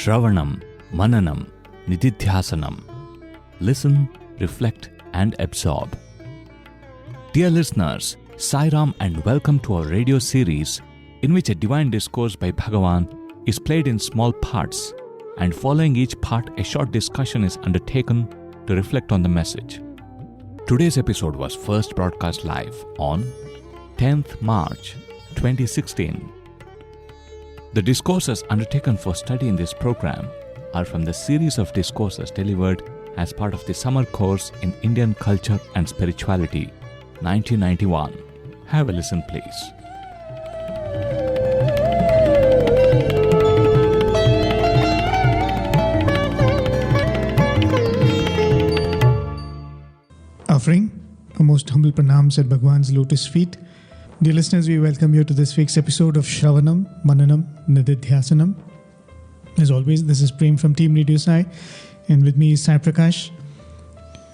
Shravanam Mananam Nidhidhyasanam. Listen, reflect and absorb. Dear listeners, Sai Ram and welcome to our radio series in which a divine discourse by Bhagawan is played in small parts, and following each part a short discussion is undertaken to reflect on the message. Today's episode was first broadcast live on 10th March 2016. The discourses undertaken for study in this program are from the series of discourses delivered as part of the summer course in Indian Culture and Spirituality, 1991. Have a listen, please. Offering a most humble pranams at Bhagawan's lotus feet. Dear listeners, we welcome you to this week's episode of Shravanam Mananam Nidhidhyasanam. As always, this is Prem from PM Radio Sai, and with me is Sai Prakash.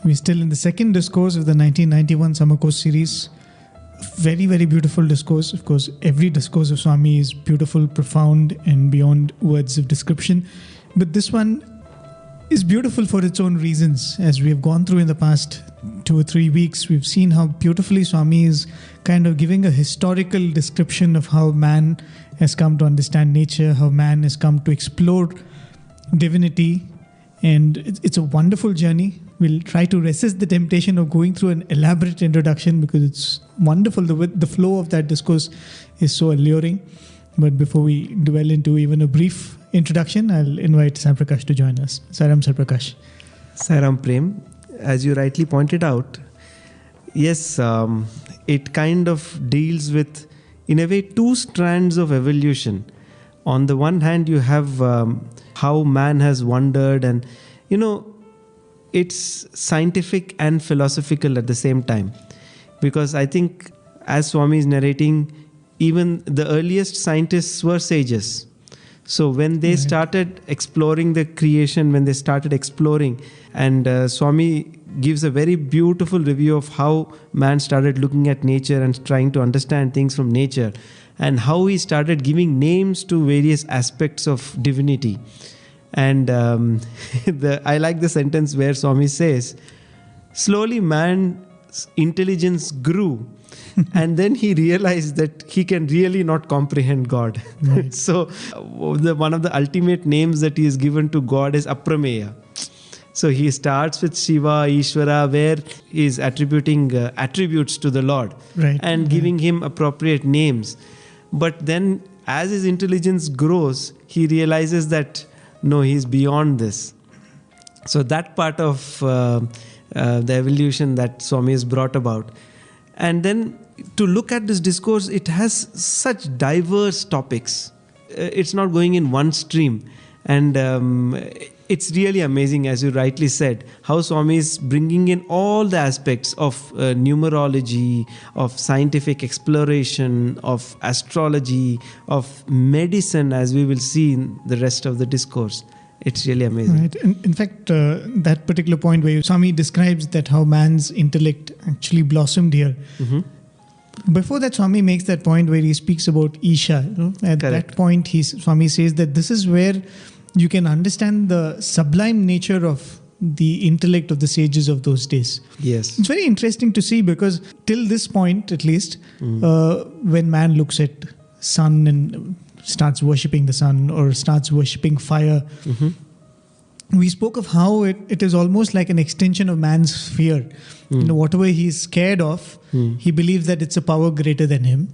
We're still in the second discourse of the 1991 summer course series. Very, very beautiful discourse. Of course, every discourse of Swami is beautiful, profound, and beyond words of description. But this one is beautiful for its own reasons. As we have gone through in the past 2 or 3 weeks, we've seen how beautifully Swami is kind of giving a historical description of how man has come to understand nature, how man has come to explore divinity. And it's a wonderful journey. We'll try to resist the temptation of going through an elaborate introduction because it's wonderful. The flow of that discourse is so alluring. But before we dwell into even a brief introduction, I'll invite Sai Prakash to join us. Sairam Sai Prakash. Sairam Prem, as you rightly pointed out, yes, it kind of deals with, in a way, 2 strands of evolution. On the one hand, you have how man has wandered, and it's scientific and philosophical at the same time. Because I think, as Swami is narrating, even the earliest scientists were sages. So when they started exploring the creation, when they started exploring, and Swami gives a very beautiful review of how man started looking at nature and trying to understand things from nature, and how he started giving names to various aspects of divinity. And I like the sentence where Swami says, slowly man's intelligence grew. And then he realized that he can really not comprehend God. Right. So one of the ultimate names that he is given to God is Aprameya. So he starts with Shiva, Ishvara, where he is attributing attributes to the Lord, right, and giving him appropriate names. But then as his intelligence grows, he realizes that no, he is beyond this. So that part of the evolution that Swami has brought about. And then to look at this discourse, it has such diverse topics. It's not going in one stream. And it's really amazing, as you rightly said, how Swami is bringing in all the aspects of numerology, of scientific exploration, of astrology, of medicine, as we will see in the rest of the discourse. It's really amazing. Right. In fact, that particular point where Swami describes that how man's intellect actually blossomed here. Mm-hmm. Before that, Swami makes that point where he speaks about Isha. At Correct. That point, Swami says that this is where you can understand the sublime nature of the intellect of the sages of those days. Yes. It's very interesting to see because till this point, at least, when man looks at sun and starts worshipping the sun or starts worshipping fire, we spoke of how it is almost like an extension of man's fear. Whatever he's scared of, he believes that it's a power greater than him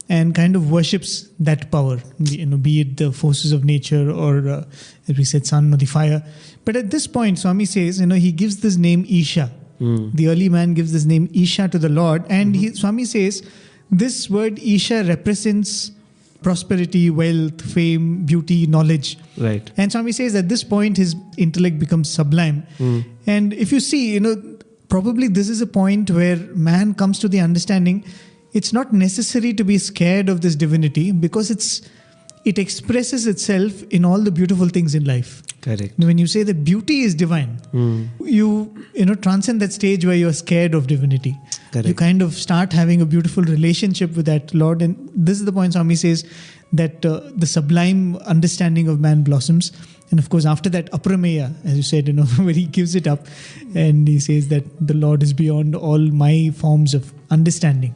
and kind of worships that power, be it the forces of nature or, as we said, sun or the fire. But at this point, Swami says, he gives this name Isha. The early man gives this name Isha to the Lord. And Swami says, this word Isha represents prosperity, wealth, fame, beauty, knowledge. Right. And Swami says at this point, his intellect becomes sublime. And if you see, probably this is a point where man comes to the understanding it's not necessary to be scared of this divinity because it expresses itself in all the beautiful things in life. Correct. When you say that beauty is divine, you transcend that stage where you're scared of divinity. Correct. You kind of start having a beautiful relationship with that Lord. And this is the point Swami says that the sublime understanding of man blossoms. And of course, after that, aprameya, as you said, where he gives it up and he says that the Lord is beyond all my forms of understanding.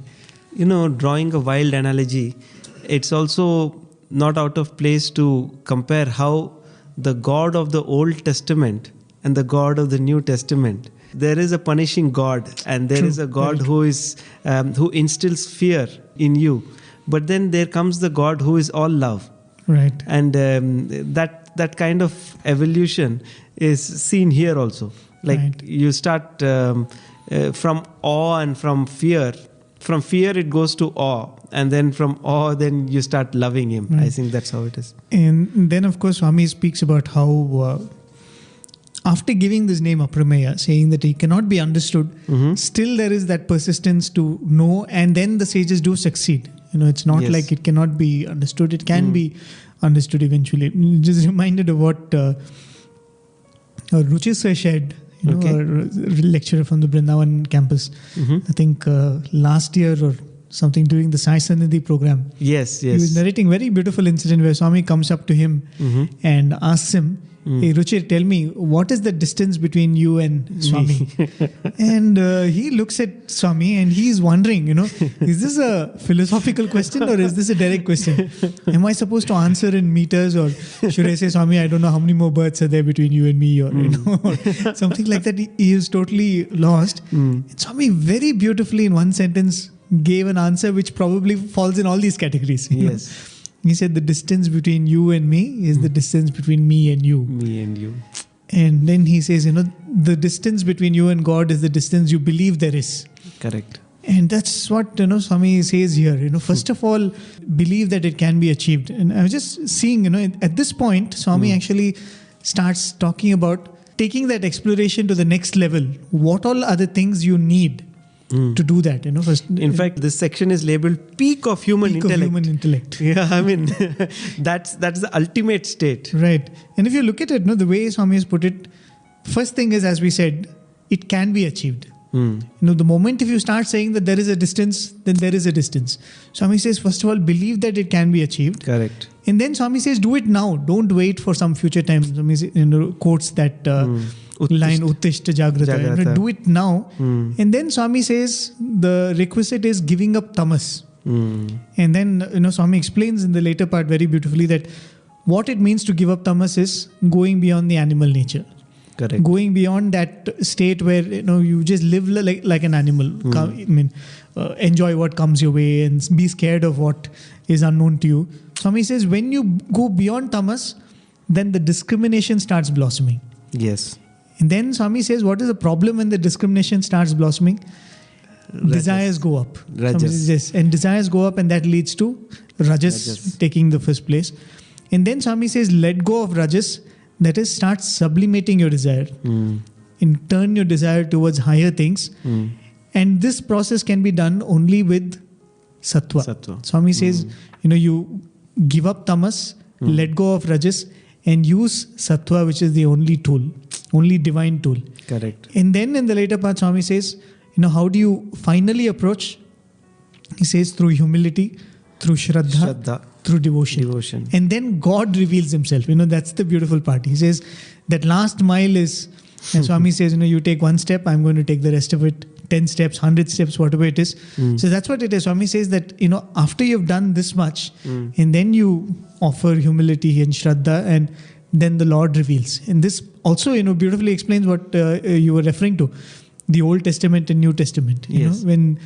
Drawing a wild analogy, it's also not out of place to compare how the God of the Old Testament and the God of the New Testament, there is a punishing God, and there is a God who is who instills fear in you. But then there comes the God who is all love. Right. And that kind of evolution is seen here also. Like you start from awe and from fear. From fear it goes to awe. And then from awe, then you start loving him. Right. I think that's how it is. And then, of course, Swami speaks about how after giving this name Aprameya, saying that he cannot be understood, still there is that persistence to know, and then the sages do succeed. It's not like it cannot be understood. It can be understood eventually. Just reminded of what Ruchi Sir shared, a lecturer from the Vrindavan campus. I think last year or something during the Sai Sannidhi program. Yes. He was narrating a very beautiful incident where Swami comes up to him and asks him, "Hey Ruchir, tell me, what is the distance between you and Swami?" And he looks at Swami and he's wondering, is this a philosophical question or is this a direct question? Am I supposed to answer in meters, or should I say, "Swami, I don't know how many more births are there between you and me," or or something like that. He is totally lost. And Swami very beautifully in one sentence gave an answer which probably falls in all these categories. Yes. He said the distance between you and me is the distance between me and you. Me and you. And then he says, the distance between you and God is the distance you believe there is. Correct. And that's what, Swami says here. First of all, believe that it can be achieved. And I was just seeing, at this point, Swami actually starts talking about taking that exploration to the next level. What all are the things you need to do that, first. In fact, this section is labeled peak of human intellect. Yeah, I mean, that's the ultimate state. Right. And if you look at it, the way Swami has put it, first thing is, as we said, it can be achieved. The moment if you start saying that there is a distance, then there is a distance. Swami says, first of all, believe that it can be achieved. Correct. And then Swami says, do it now. Don't wait for some future time. Swami quotes that line, Uttishta Jagrata. Do it now. And then Swami says, the requisite is giving up tamas. And then, Swami explains in the later part very beautifully that what it means to give up tamas is going beyond the animal nature. Correct. Going beyond that state where you just live like an animal. Enjoy what comes your way and be scared of what is unknown to you. Swami says when you go beyond tamas, then the discrimination starts blossoming. Yes. And then Swami says, what is the problem when the discrimination starts blossoming? Rajas. Desires go up. Rajas. And desires go up, and that leads to Rajas taking the first place. And then Swami says, let go of Rajas. That is, start sublimating your desire. And turn your desire towards higher things. And this process can be done only with Sattva. Swami says, you give up tamas, let go of Rajas, and use Sattva, which is the only tool. Only divine tool. Correct. And then in the later part, Swami says, how do you finally approach? He says through humility, through Shraddha, through devotion. And then God reveals himself. That's the beautiful part. He says that last mile is, and Swami says, you take one step, I'm going to take the rest of it, 10 steps, 100 steps, whatever it is. So that's what it is. Swami says that, after you've done this much, and then you offer humility and Shraddha, and then the Lord reveals. And this also, beautifully explains what you were referring to, the Old Testament and New Testament. Yes. When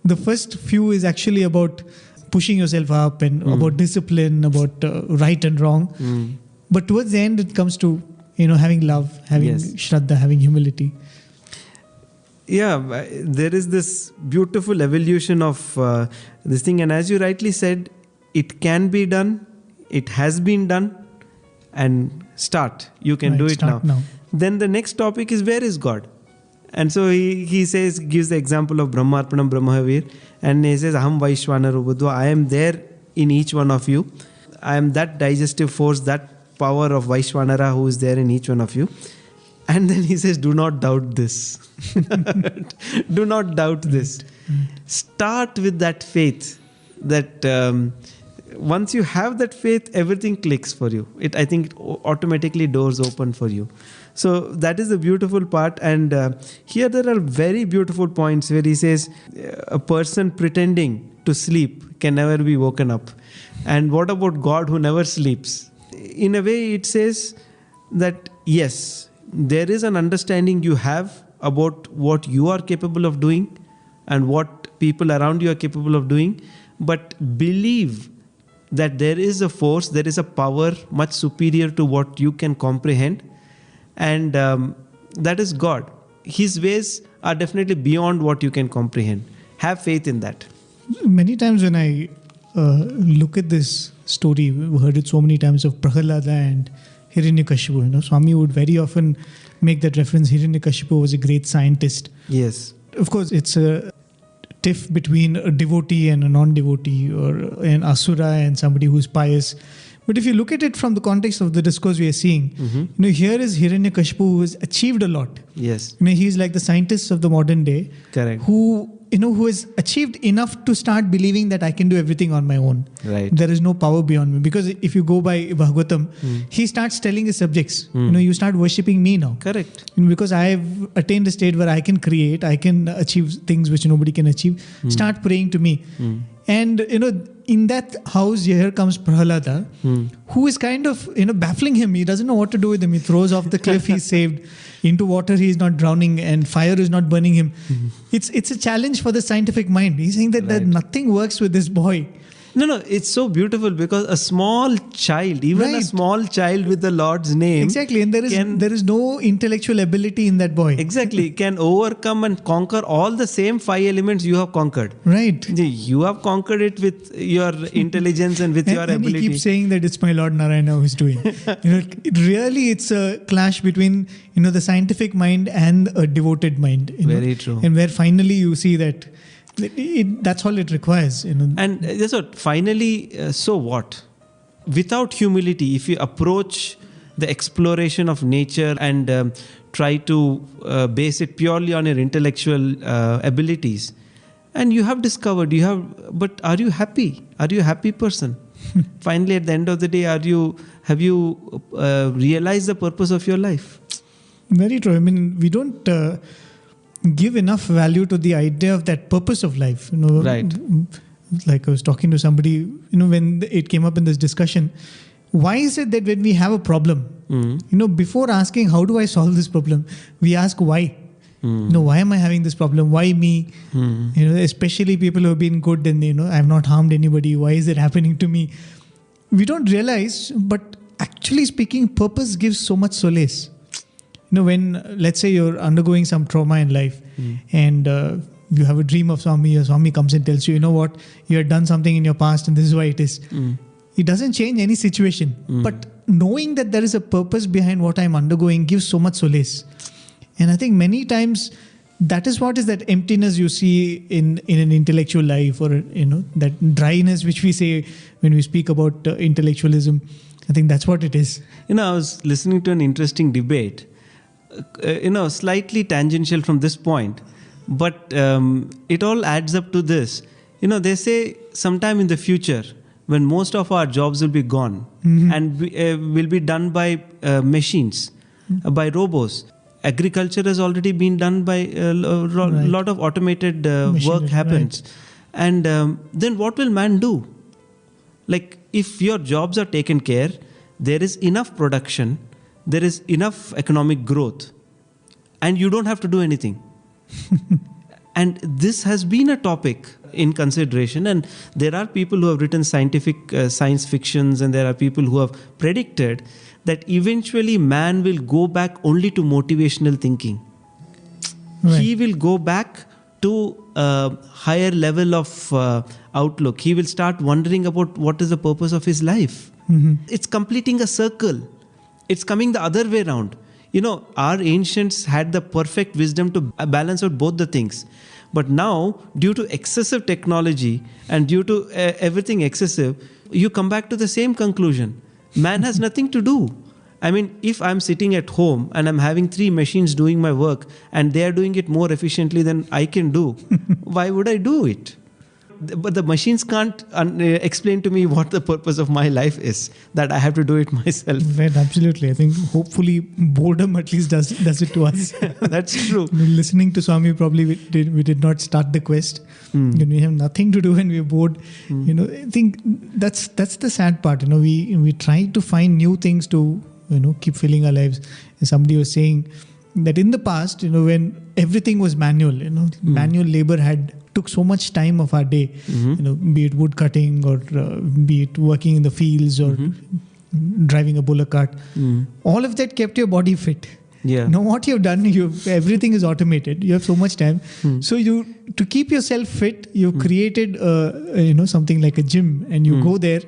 the first few is actually about pushing yourself up and about discipline, about right and wrong. But towards the end, it comes to, having love, having Shraddha, having humility. Yeah, there is this beautiful evolution of this thing. And as you rightly said, it can be done, it has been done. And start. You can do it now. Then the next topic is, where is God? And so he says, gives the example of Brahmarpanam Brahmavir, and he says, Aham Vaishvanaru Buddha. I am there in each one of you. I am that digestive force, that power of Vaishvanara who is there in each one of you. And then he says, do not doubt this. Do not doubt this. Start with that faith that once you have that faith, everything clicks for you. I think automatically doors open for you. So that is the beautiful part. And here there are very beautiful points where he says a person pretending to sleep can never be woken up. And what about God who never sleeps? In a way, it says that yes, there is an understanding you have about what you are capable of doing and what people around you are capable of doing, but believe that there is a force, there is a power much superior to what you can comprehend, and that is God. His ways are definitely beyond what you can comprehend. Have faith in that. Many times when I look at this story, we've heard it so many times, of Prahalada and Hiranyakashipu. Swami would very often make that reference. Hiranyakashipu was a great scientist. Yes. Of course, it's a tiff between a devotee and a non-devotee, or an asura and somebody who's pious. But if you look at it from the context of the discourse we are seeing, here is Hiranyakashipu who has achieved a lot. Yes. He's like the scientists of the modern day. Correct. Who has achieved enough to start believing that I can do everything on my own. Right. There is no power beyond me. Because if you go by Bhagavatam, he starts telling his subjects, you start worshipping me now. Correct. Because I have attained a state where I can create, I can achieve things which nobody can achieve. Start praying to me. And, in that house, here comes Prahalada, who is kind of, baffling him. He doesn't know what to do with him. He throws off the cliff, he's saved. Into water, he's not drowning, and fire is not burning him. It's a challenge for the scientific mind. He's saying that nothing works with this boy. No, it's so beautiful because a small child, even a small child with the Lord's name. Exactly, and there is no intellectual ability in that boy. Exactly, can overcome and conquer all the same 5 elements you have conquered. Right. You have conquered it with your intelligence and with your ability. And he keeps saying that it's my Lord Narayana who is doing. It's a clash between the scientific mind and a devoted mind. Very true. And where finally you see that that's all it requires. And that's what. Finally, so what? Without humility, if you approach the exploration of nature and try to base it purely on your intellectual abilities, and you have discovered, but are you happy? Are you a happy person? Finally, at the end of the day, have you realized the purpose of your life? Very true. We don't give enough value to the idea of that purpose of life. Right. Like I was talking to somebody, when it came up in this discussion, why is it that when we have a problem, before asking how do I solve this problem, we ask why. Why am I having this problem? Why me? Especially people who have been good and I have not harmed anybody. Why is it happening to me? We don't realize, but actually speaking, purpose gives so much solace. When, let's say, you're undergoing some trauma in life and you have a dream of Swami, or Swami comes and tells you, you had done something in your past and this is why it is. It doesn't change any situation. But knowing that there is a purpose behind what I'm undergoing gives so much solace. And I think many times that is what is that emptiness you see in an intellectual life, or, that dryness which we say when we speak about intellectualism. I think that's what it is. I was listening to an interesting debate. Slightly tangential from this point, but it all adds up to this. They say sometime in the future, when most of our jobs will be gone and will be done by machines, by robots. Agriculture has already been done by a lot of automated work happens. Right. And then what will man do? Like, if your jobs are taken care, there is enough production, there is enough economic growth, and you don't have to do anything. And this has been a topic in consideration, and there are people who have written science fictions, and there are people who have predicted that eventually man will go back only to motivational thinking. Right. He will go back to a higher level of outlook. He will start wondering about what is the purpose of his life. It's completing a circle. It's coming the other way around. Our ancients had the perfect wisdom to balance out both the things. But now, due to excessive technology and due to everything excessive, you come back to the same conclusion. Man has nothing to do. If I'm sitting at home and I'm having 3 machines doing my work and they are doing it more efficiently than I can do, why would I do it? but the machines can't explain to me what the purpose of my life is, that I have to do it myself. Right, absolutely. I think hopefully boredom at least does it to us. That's true. Listening to Swami, probably we did not start the quest. When we have nothing to do and we're bored, I think that's the sad part. We try to find new things to keep filling our lives. And somebody was saying that in the past, when everything was manual, manual labor took so much time of our day, be it wood cutting or be it working in the fields or driving a bullock cart. All of that kept your body fit. Yeah. Now what you've done, everything is automated. You have so much time. So to keep yourself fit, you've created something like a gym, and you go there,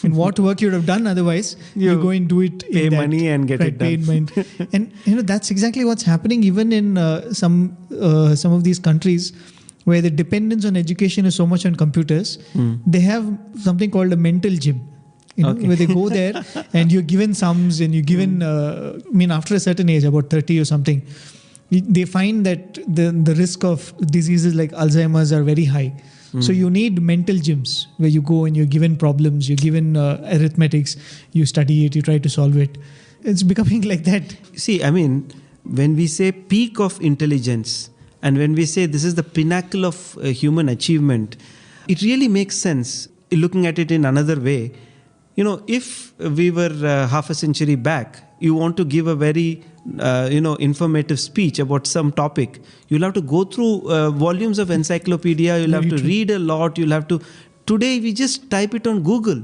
and what work you would have done otherwise, you go and do it. Pay money and get it done. And that's exactly what's happening even in some of these countries where the dependence on education is so much on computers. They have something called a mental gym. Where they go there and you're given sums and you're given, after a certain age, about 30 or something, they find that the risk of diseases like Alzheimer's are very high. So you need mental gyms where you go and you're given problems, you're given arithmetics, you study it, you try to solve it. It's becoming like that. See, when we say peak of intelligence and when we say this is the pinnacle of human achievement, it really makes sense looking at it in another way. If we were half a century back, you want to give a very, informative speech about some topic, you'll have to go through volumes of encyclopedia, you'll have to read a lot, Today, we just type it on Google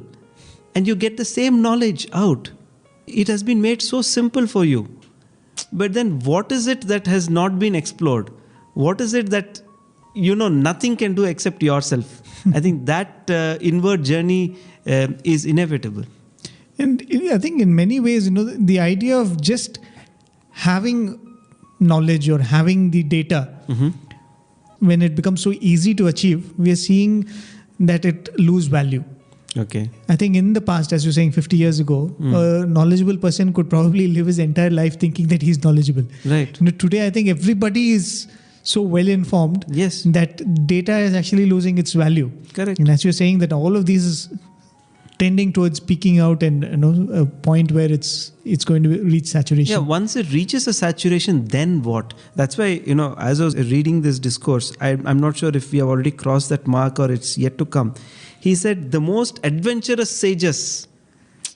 and you get the same knowledge out. It has been made so simple for you. But then what is it that has not been explored? What is it that, nothing can do except yourself? I think that inward journey is inevitable. And I think in many ways, the idea of just having knowledge or having the data, when it becomes so easy to achieve, we are seeing that it lose value. Okay. I think in the past, as you're saying, 50 years ago, a knowledgeable person could probably live his entire life thinking that he's knowledgeable. Right. Today, I think everybody is so well informed that data is actually losing its value. Correct. And as you're saying, that all of these is tending towards peaking out and a point where it's going to reach saturation. Yeah, once it reaches a saturation, then what? That's why, as I was reading this discourse, I'm not sure if we have already crossed that mark or it's yet to come. He said the most adventurous sages,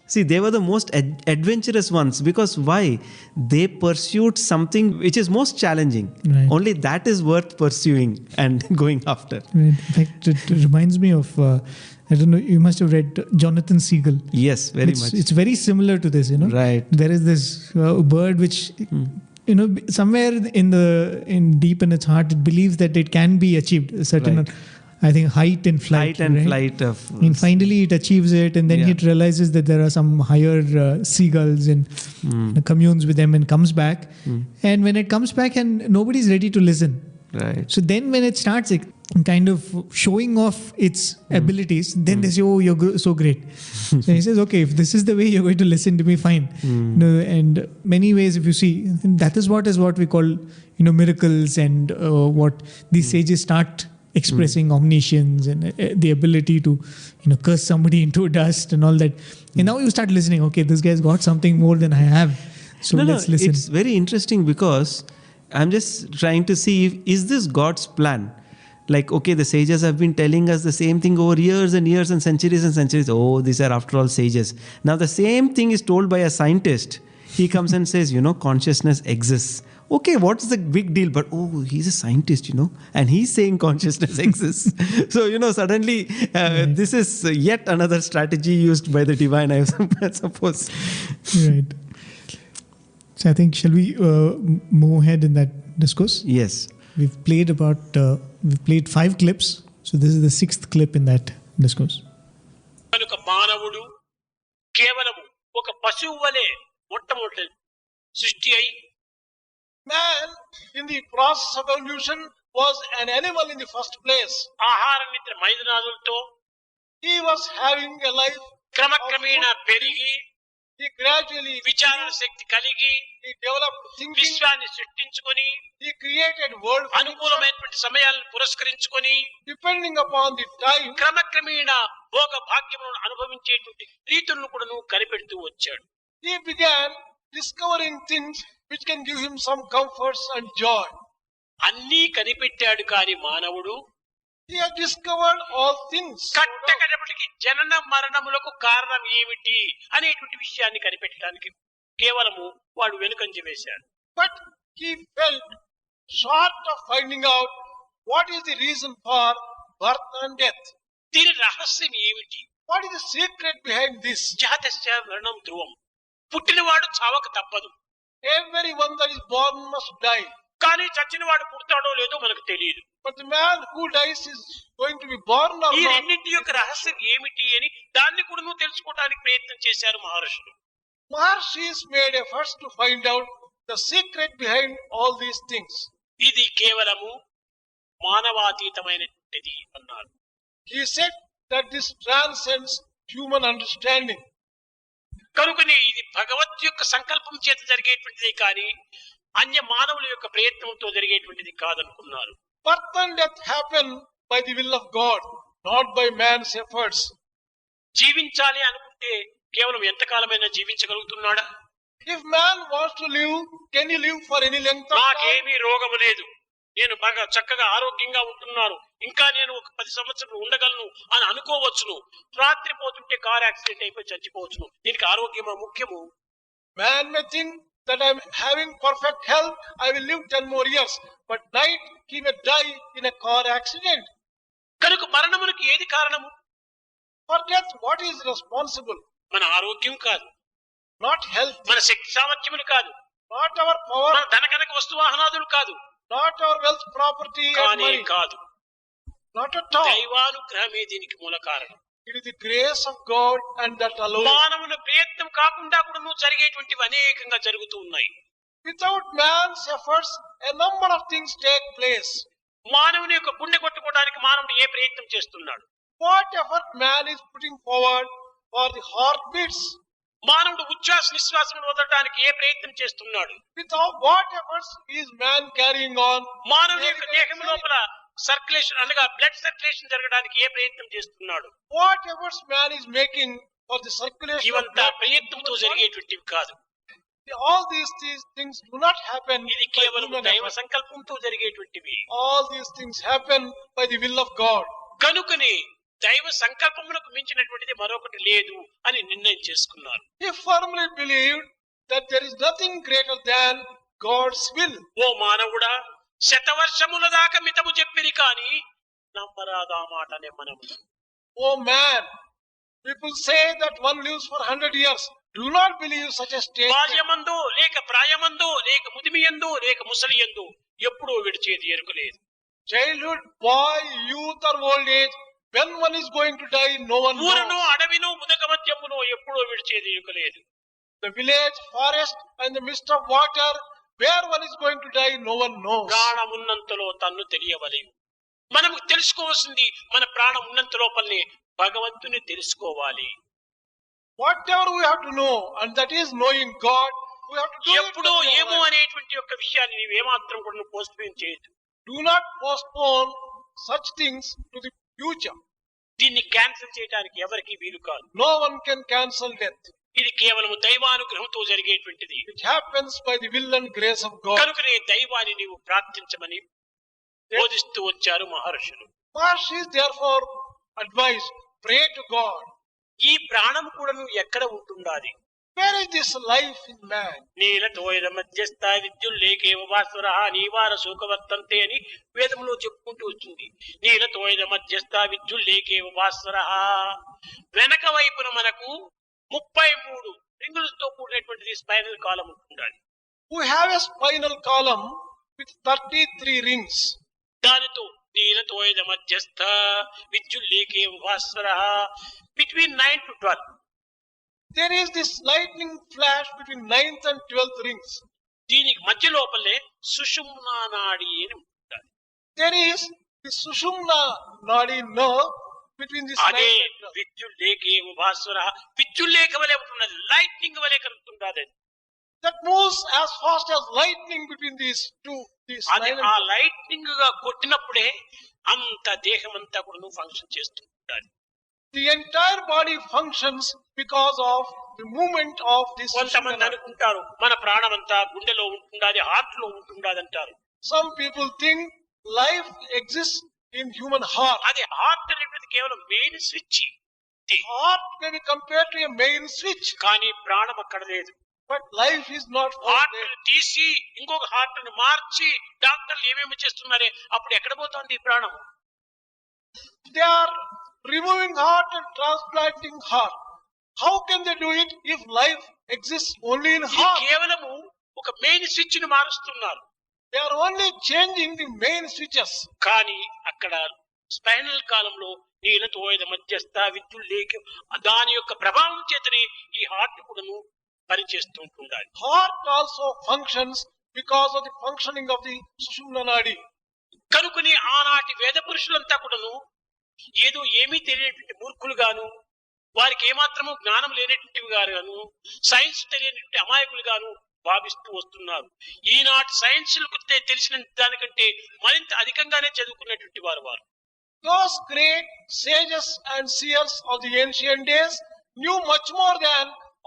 see, they were the most adventurous ones, because why? They pursued something which is most challenging. Right. Only that is worth pursuing and going after. Right. In fact, it reminds me of, I don't know, you must have read Jonathan Siegel. Yes, very much. It's very similar to this, Right. There is this bird which, somewhere in deep in its heart, it believes that it can be achieved, a certain... Right. I think height and flight. Flight of... And finally it achieves it, and then it realizes that there are some higher seagulls and communes with them and comes back. And when it comes back and nobody's ready to listen. Right. So then when it starts kind of showing off its abilities, then they say, oh, you're so great. So he says, okay, if this is the way you're going to listen to me, fine. And many ways, if you see, that is what we call, miracles, and what these sages start expressing omniscience and the ability to, curse somebody into dust and all that. And now you start listening. Okay, this guy's got something more than I have. So let's listen. It's very interesting because I'm just trying to see is this God's plan? Like, okay, the sages have been telling us the same thing over years and years and centuries. Oh, these are after all sages. Now the same thing is told by a scientist. He comes and says, consciousness exists. Okay, what's the big deal? But, he's a scientist, and he's saying consciousness exists. So, suddenly this is yet another strategy used by the divine, I suppose. Right. So I think, shall we move ahead in that discourse? Yes. We've played 5 clips. So this is the 6th clip in that discourse. Man, in the process of evolution, was an animal in the first place. He was having a life. He gradually విచారణ శక్తి కలిగి he developed thinking. విశ్వాన్ని సృష్టించుకొని He created world picture. అనుకూలమైనటువంటి సమయాలను పురస్కరించుకొని Depending upon the time, క్రమక్రమేణ భోగ భాగ్యములను అనుభవించేటువంటి రీతులను కూడా కనిపెడుతూ వచ్చాడు. he began discovering things which can give him some comforts and joy. అన్నీ కనిపెట్టాడు కాని మానవుడు He has discovered all things. కట్టకడపటికి జనన మరణములకు కారణం ఏమిటి అనేటువంటి విషయాన్ని కనిపెట్టడానికి కేవలము వాడు వెనుకంజ వేశాడు. But he felt short of finding out what is the reason for birth and death. దీని రహస్యం ఏమిటి? What is the secret behind this? జాతస్య మరణం ధ్రువం. పుట్టినవాడు చావక తప్పదు. Everyone that is born must die. కానీ చచ్చినవాడు పుడతాడో లేదో మనకు తెలియదు. But the man who dies is going to be born or ఈ not. రెండింటి యొక్క రహస్యం ఏమిటి అని దాన్ని కూడా నువ్వు తెలుసుకోవడానికి ప్రయత్నం చేశారు మహర్షులు. Maharshis made efforts to find out the secret behind all these things. ఇది కేవలము మానవాతీతమైనది అన్నారు. He said that this transcends human understanding. కనుకనే ఇది భగవత్ యొక్క సంకల్పం చేత జరిగేటువంటిది కానీ అన్య మానవుల యొక్క ప్రయత్నంతో జరిగేటువంటిది కాదనుకున్నారు. Birth and death happen by the will of God, not by man's efforts. జీవించాలి అనుకుంటే కేవలం ఎంతకాలమైనా జీవించగలుగుతున్నాడా? If man wants to live, can he live for any length of time? నాకేమీ రోగము లేదు, నేను బాగా చక్కగా ఆరోగ్యంగా ఉంటున్నాను, ఇంకా నేను ఒక 10 సంవత్సరాలు ఉండగలను అని అనుకోవచ్చును. రాత్రి పోతుంటే కార్ యాక్సిడెంట్ అయిపోయి చచ్చిపోవచ్చును. దీనికి ఆరోగ్యమా ముఖ్యము? Man may think that I am having perfect health, I will live 10 more years. But night he may die in a car accident. కనుక మరణమునికి ఏది కారణము? For death, what is responsible? మన ఆరోగ్యం కాదు, Not health, మన శక్తి సామర్థ్యములు కాదు, not our power, మన ధనకనక వస్తువాహనాదులు కాదు, not our wealth, property and కానే money. కాదు. Not at all. దైవానుగ్రహమే దీనికి మూల కారణం. It is the grace of God and that alone. మానవుల ప్రయత్నం కాకుండా కూడా నువ్వు జరిగేటువంటివి అనేకంగా జరుగుతూ ఉన్నాయి. Without man's efforts, a number of things take place. మానవుని యొక్క గుండె కొట్టుకోవడానికి మానవుడు ఏ ప్రయత్నం చేస్తున్నాడు? What effort man is putting forward for the heartbeats? మానవుడు ఉచ్ఛ్వాస నిశ్వాసములు వదలడానికి ఏ ప్రయత్నం చేస్తున్నాడు? Without what efforts is man carrying on? మానవుని యొక్క దేహం లోపల సర్క్యులేషన్ అనగా బ్లడ్ సర్క్యులేషన్ జరగడానికి ఏ ప్రయత్నం చేస్తున్నాడు? What efforts man is making for the circulation of ఇవంతా blood? ప్రయత్నంతో జరిగేటువంటివి కాదు. All these things do not happen ఇది by కేవలం human దైవ effort. సంకల్పంతో జరిగేటువంటివి. All these things happen by the will of God. కనుకనే దైవ సంకల్పములకు మించినటువంటిది మరొకటి లేదు అని నిర్ణయం చేసుకున్నారు. He firmly believed that there is nothing greater than God's will. ఓ మానవుడా, శతవర్షముల దాకా మితము చెప్పిరి కానీ నమ్మరాదా మాటనే మనము. Oh man, people say that one lives for 100 years. Do not believe such a statement. బాల్యమందో లేక ప్రాయమందో లేక ముదిమియందో లేక ముసలియందో ఎప్పుడో విడిచేది ఎరుకలేదు. Childhood, boy, youth or old age, when one is going to die, no one ఊరనో knows. అడవినో ముదక మధ్యమునో ఎప్పుడో విడిచేది ఎరుకలేదు. The village, forest and the mist of water, where one is going to die, no one knows. ప్రాణం ఉన్నంతలో తన్ను తెలియవలేము. మనము తెలుసుకోవాల్సింది మన ప్రాణం ఉన్నంత లోపలనే భగవంతుని తెలుసుకోవాలి. Whatever we have to know, and that is knowing God, we have to do it. ఎప్పుడో with our ఏమో life. అనేటువంటి యొక్క విషయాన్ని నీవు ఏమాత్రం కూడా పోస్ట్ పోన్ చేయొద్దు. Do not postpone such things to the future. దీన్ని క్యాన్సిల్ చేయడానికి ఎవరికి వీలు కాదు. No one can cancel death. ఇది కేవలం దైవానుగ్రహంతో జరిగేటువంటిది. It happens by the will and grace of God. కనుకనే దైవాన్ని నీవు ప్రార్థించమని బోధిస్తూ వచ్చారు మహర్షులు. Maharshis therefore advised, pray to God. ఈ ప్రాణం కూడా నువ్వు ఎక్కడ ఉంటుండాలి? Where is this life in man? నీలతోయల మధ్యస్థ విద్యుల్లేకేవ భాస్వర నీవార శోకవర్తంతే అని వేదంలో చెప్పుకుంటూ వచ్చింది. నీలతోయల మధ్యస్థ విద్యుల్లేకేవ భాస్వర. వెనక వైపున మనకు 33 రింగులతో కూడినటువంటిది స్పైనల్ కాలం ఉంటుండాలి. We have a spinal column with 33 rings. దానితో నీలతోయల మధ్యస్థ విద్యుల్లేకేవ భాస్వర between 9 to 12. There is this lightning flash between 9th and 12th rings. దీనికి మధ్య లోపలే సుషుమ్నా నాడి అని ఉంటుంది. There is the Sushumna Nadi nerve between this అదే night and day. విద్యుల్లేఖే ఉభాస్వర విద్యుల్లేఖ వలె ఉంటున్నది, లైట్నింగ్ వలె కలుగుతుండది. That moves as fast as lightning between these two. అది ఆ లైట్నింగ్ గా కొట్టినప్పుడే అంత దేహం అంతా కూడా ఫంక్షన్ చేస్తుంటారు. The entire body functions because of the movement of this. కొంతమంది అనుకుంటారు మన ప్రాణం అంతా గుండెలో ఉంటుండాలి, హార్ట్ లో ఉంటుండాలి అంటారు. Some people think life exists in human heart. అది హార్ట్ అనేది కేవలం main switch. Heart may be compared to a main switch, కానీ ప్రాణం అక్కడ లేదు. but life is not heart there. తీసి ఇంకొక హార్ట్ ను మార్చి డాక్టర్లు ఏమేమి చేస్తున్నారే, అప్పుడు ఎక్కడ పోతుంది ఈ ప్రాణం? They are removing heart and transplanting heart. How can they do it if life exists only in ఇది heart? కేవలము ఒక మెయిన్ స్విచ్ ని మారుస్తున్నారు. They are only changing the main switches. కానీ అక్కడ స్పైనల్ కాలంలో నీలతోయద మధ్యస్థ విద్యుల్లేఖ దాని యొక్క ప్రభావం చేతనే ఈ హార్ట్ కూడాను పనిచేస్తూ ఉంటుండాలి. Heart also functions because of the functioning of the Sushumna Nadi. కనుకని ఆనాటి వేద పురుషులంతా కూడాను ఏదో ఏమీ తెలియనటువంటి మూర్ఖులు గాను, వారికి ఏమాత్రము జ్ఞానం లేనటువంటి గాను, సైన్స్ తెలియనటువంటి అమాయకులు గాను భావిస్తూ వస్తున్నారు. ఈనాటి సైన్స్ తెలిసిన దానికంటే మరింత అధికంగానే చదువుకున్నటువంటి వారు. Those great sages and seers of the ancient days knew much more than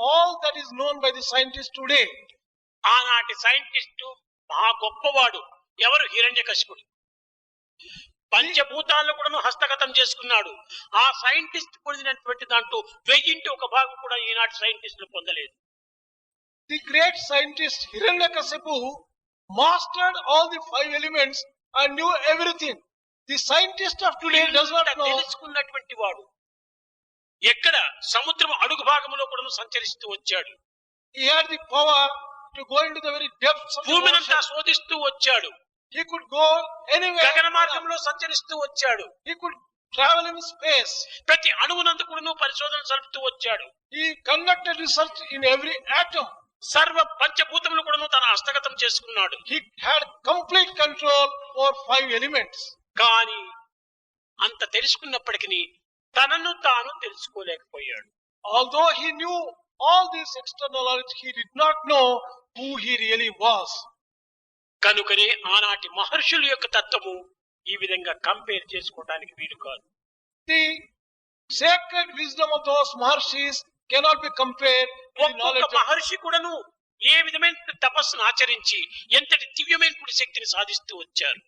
all that is known by the scientists today. ఆనాటి సైంటిస్టు మహా గొప్పవాడు ఎవరు? హిరణ్యకశిపుడు. పంచభూతాలను కూడా హస్తగతం చేసుకున్నాడు. ఆ సైంటిస్ట్ పొందినటువంటి దాంట్లో 1000 ఒక భాగం కూడా ఈనాటి సైంటిస్టులు పొందలేదు. The great scientist Hiranyakasipu mastered all the 5 elements and knew everything. The scientist of today does not know. తెలుసుకున్నటువంటి వాడు ఎక్కడ సముద్రం అడుగు భాగంలో కూడా సంచరిస్తూ వచ్చాడు. He had the power to go into the very depths of the భూమినంతా ocean. శోధిస్తూ వచ్చాడు. He could go anywhere. గగన మార్గంలో సంచరిస్తూ వచ్చాడు. He could travel in space. ప్రతి అణువునందు కూడా పరిశోధన జరుపుతూ వచ్చాడు. He conducted research in every atom. సర్వ పంచభూతములు కూడా తన హస్తగతం చేసుకున్నాడు. He had complete control over 5 elements. కానీ అంత తెలుసుకున్నప్పటికీ తనను తాను తెలుసుకోలేకపోయాడు. Although he knew all this external knowledge, he did not know who he really was. కనుకనే ఆనాటి మహర్షుల యొక్క తత్వము ఈ విధంగా కంపేర్ చేసుకోవడానికి వీలు కాదు. The sacred wisdom of those maharshis cannot be compared to the ఒక్కొక్క knowledge of మహర్షి కూడాను ఏ విధమైన తపస్సును ఆచరించి ఎంతటి దివ్యమైన శక్తిని సాధిస్తూ వచ్చారు.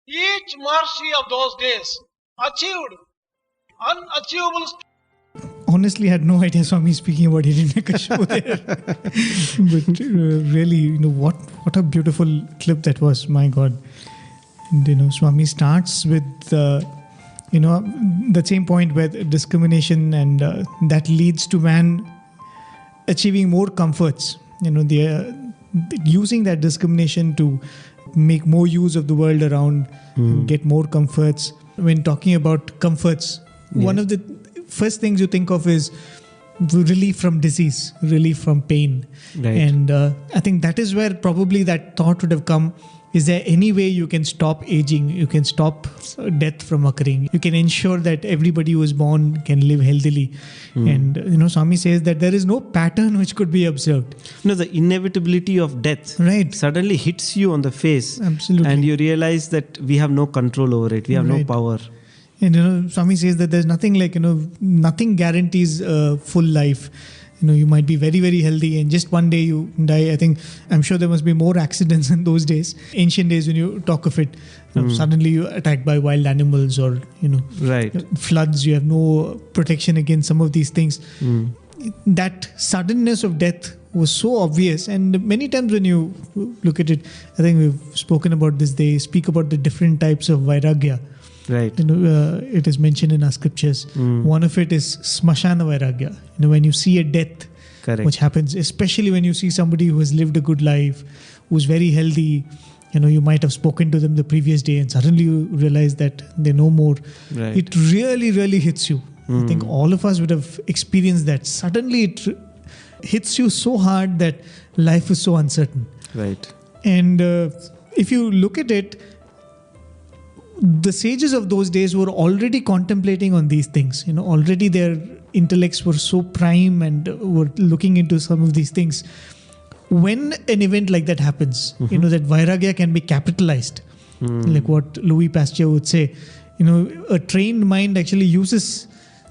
each maharshi of those days achieved unachievable. Honestly, I had no idea Swami is speaking about Hiranyakashipu there. But really, what a beautiful clip that was. My God. And, Swami starts with, the same point where discrimination and that leads to man achieving more comforts. Using that discrimination to make more use of the world around, get more comforts. When talking about comforts, one of the first things you think of is relief from disease, relief from pain. Right. And I think that is where probably that thought would have come. Is there any way you can stop aging? You can stop death from occurring. You can ensure that everybody who is born can live healthily. And, Swami says that there is no pattern which could be observed. The inevitability of death Right. suddenly hits you on the face. Absolutely. And you realize that we have no control over it. We have no Right. power. And Swami says that there's nothing like nothing guarantees full life. You might be very, very healthy and just one day you die. I'm sure there must be more accidents in those days, ancient days, when you talk of it. Suddenly you're attacked by wild animals or Right. floods. You have no protection against some of these things. That suddenness of death was so obvious, and many times when you look at it, I think we've spoken about this. They speak about the different types of vairagya. Right. It is mentioned in our scriptures. One of it is smashana vairagya. When you see a death, Correct. which happens, especially when you see somebody who has lived a good life, who's very healthy. You might have spoken to them the previous day, and suddenly you realize that they're no more. Right. It really, really hits you. I think all of us would have experienced that. Suddenly, it hits you so hard that life is so uncertain. Right. And if you look at it, the sages of those days were already contemplating on these things. Already their intellects were so prime and were looking into some of these things. When an event like that happens, that vairagya can be capitalized, like what Louis Pasteur would say, a trained mind actually uses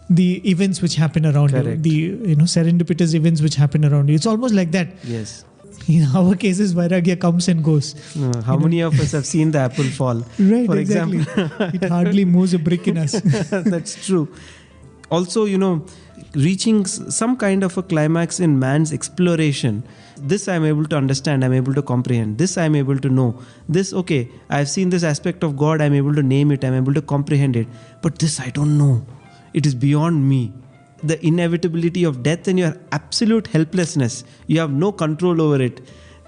the events which happen around Correct. you, the serendipitous events which happen around you. It's almost like that. Yes. In our cases, vairagya comes and goes. How many of us have seen the apple fall? Right, For exactly. example. It hardly moves a brick in us. That's true. Also, reaching some kind of a climax in man's exploration. This I'm able to understand, I'm able to comprehend. This I'm able to know. This, okay, I've seen this aspect of God, I'm able to name it, I'm able to comprehend it. But this I don't know. It is beyond me. The inevitability of death and your absolute helplessness. You have no control over it.